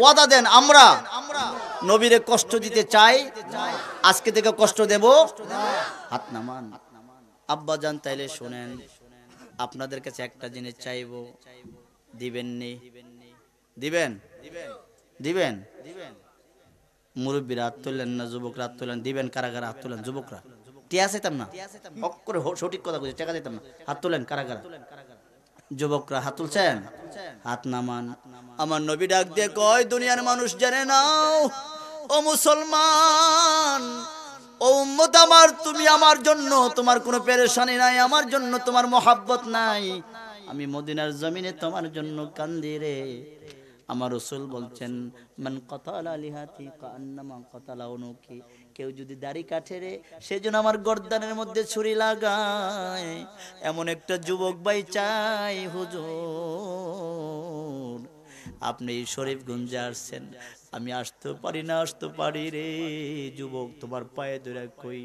ওয়াদা দেন আমরা নবীরে কষ্ট দিতে চাই, আজকে থেকে কষ্ট দেব। হাত নামান। আব্বা জান তাইলে শুনেন, আপনাদের কাছে একটা জিনিস চাইবো, দিবেন নি? দিবেন? দিবেন? মুরব্বীরা হাত তুললেন না, যুবকরা হাত তুলেন। দিবেন কারা কারা? হাত তুলেন যুবকরা। টিয়া চাইতাম না, অক্ষরে সঠিক কথা বলছি, টাকা দিতাম না। হাত তুলেন কারা কারা? যুবকরা হাত তুলছেন, হাত নামান। আমার নবী ডাক দিয়ে কয়, দুনিয়ার মানুষ জেনে নাও, ও মুসলমান, ও উম্মত আমার, তুমি আমার জন্য তোমার কোনো পেরেশানি নাই, আমার জন্য তোমার মহাব্বত নাই, আমি মদিনার জমিনে তোমার জন্য কান্দি রে। আমার রাসূল বলছেন, মান কাতালা লিহাতি কান্নামা কাতালা উনুকি, কেউ যদি দাড়ি কাটে রে, সেজন্য আমার গর্দানের মধ্যে ছুরি লাগায়, এমন একটা যুবক ভাই চাই হুজুর। আপনি শরীফগঞ্জে আসছেন, আমি আসতে পারি না, আসতে পারি রে। যুবক তোমার পায়ে ধরে কই,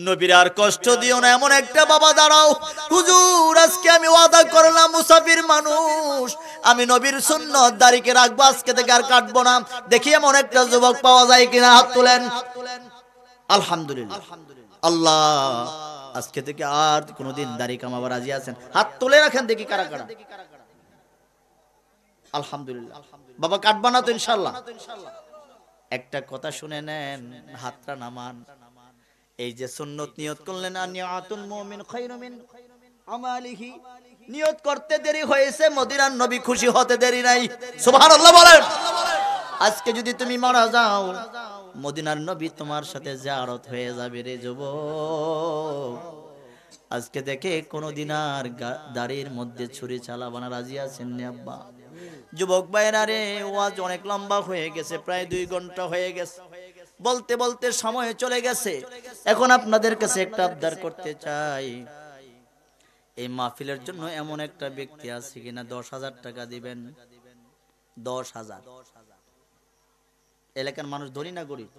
নবীর আর কষ্ট দিও না, এমন একটা বাবা দাঁড়াও। হুজুর আজকে আমি ওয়াদা করলাম, মুসাফির মানুষ, আমি নবীর সুন্নাত দাড়িকে রাখবো, আজকে থেকে আর কাটবো না। দেখি এমন একটা যুবক পাওয়া যায় কিনা। হাত তুলেন। আলহামদুলিল্লাহ, আল্লাহ আজকে থেকে আর কোনোদিন দাড়ি কামাবো রাজি আছেন? হাত তুলে রাখেন দেখি কারা কারা। আলহামদুলিল্লাহ। বাবা কাটবা না তো ইনশাআল্লাহ? একটা কথা শুনে নেন, হাতটা নামান। এই যে সুন্নত নিয়ত করলেন, আনিয়াতুল মুমিন খায়রু মিন আমালিহি, নিয়ত করতে দেরি হয়েছে, মদিনার নবী খুশি হতে দেরি নাই। সুবহানাল্লাহ বলেন। আজকে যদি তুমি মারা যাও, মদিনার নবী তোমার সাথে জিয়ারত হয়ে যাবে রে যুবক। আজকে দেখে কোনদিন আর দাড়ির মধ্যে ছুরি চালাবা না, রাজি আছেন নি আব্বা? যুবক ভাইরা রে, ওয়াজ অনেক লম্বা হয়ে গেছে, প্রায় 2 ঘন্টা হয়ে গেছে, বলতে বলতে সময় চলে গেছে। এখন আপনাদের কাছে একটা আবদার করতে চাই, এই মাহফিলের জন্য এমন একটা ব্যক্তি আছে কিনা 10,000 টাকা দিবেন? 10,000। এলাকার মানুষ ধনী না গরিব?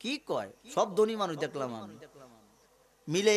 কি কয়, সব ধনী মানুষ দেখলাম আমি, মিলে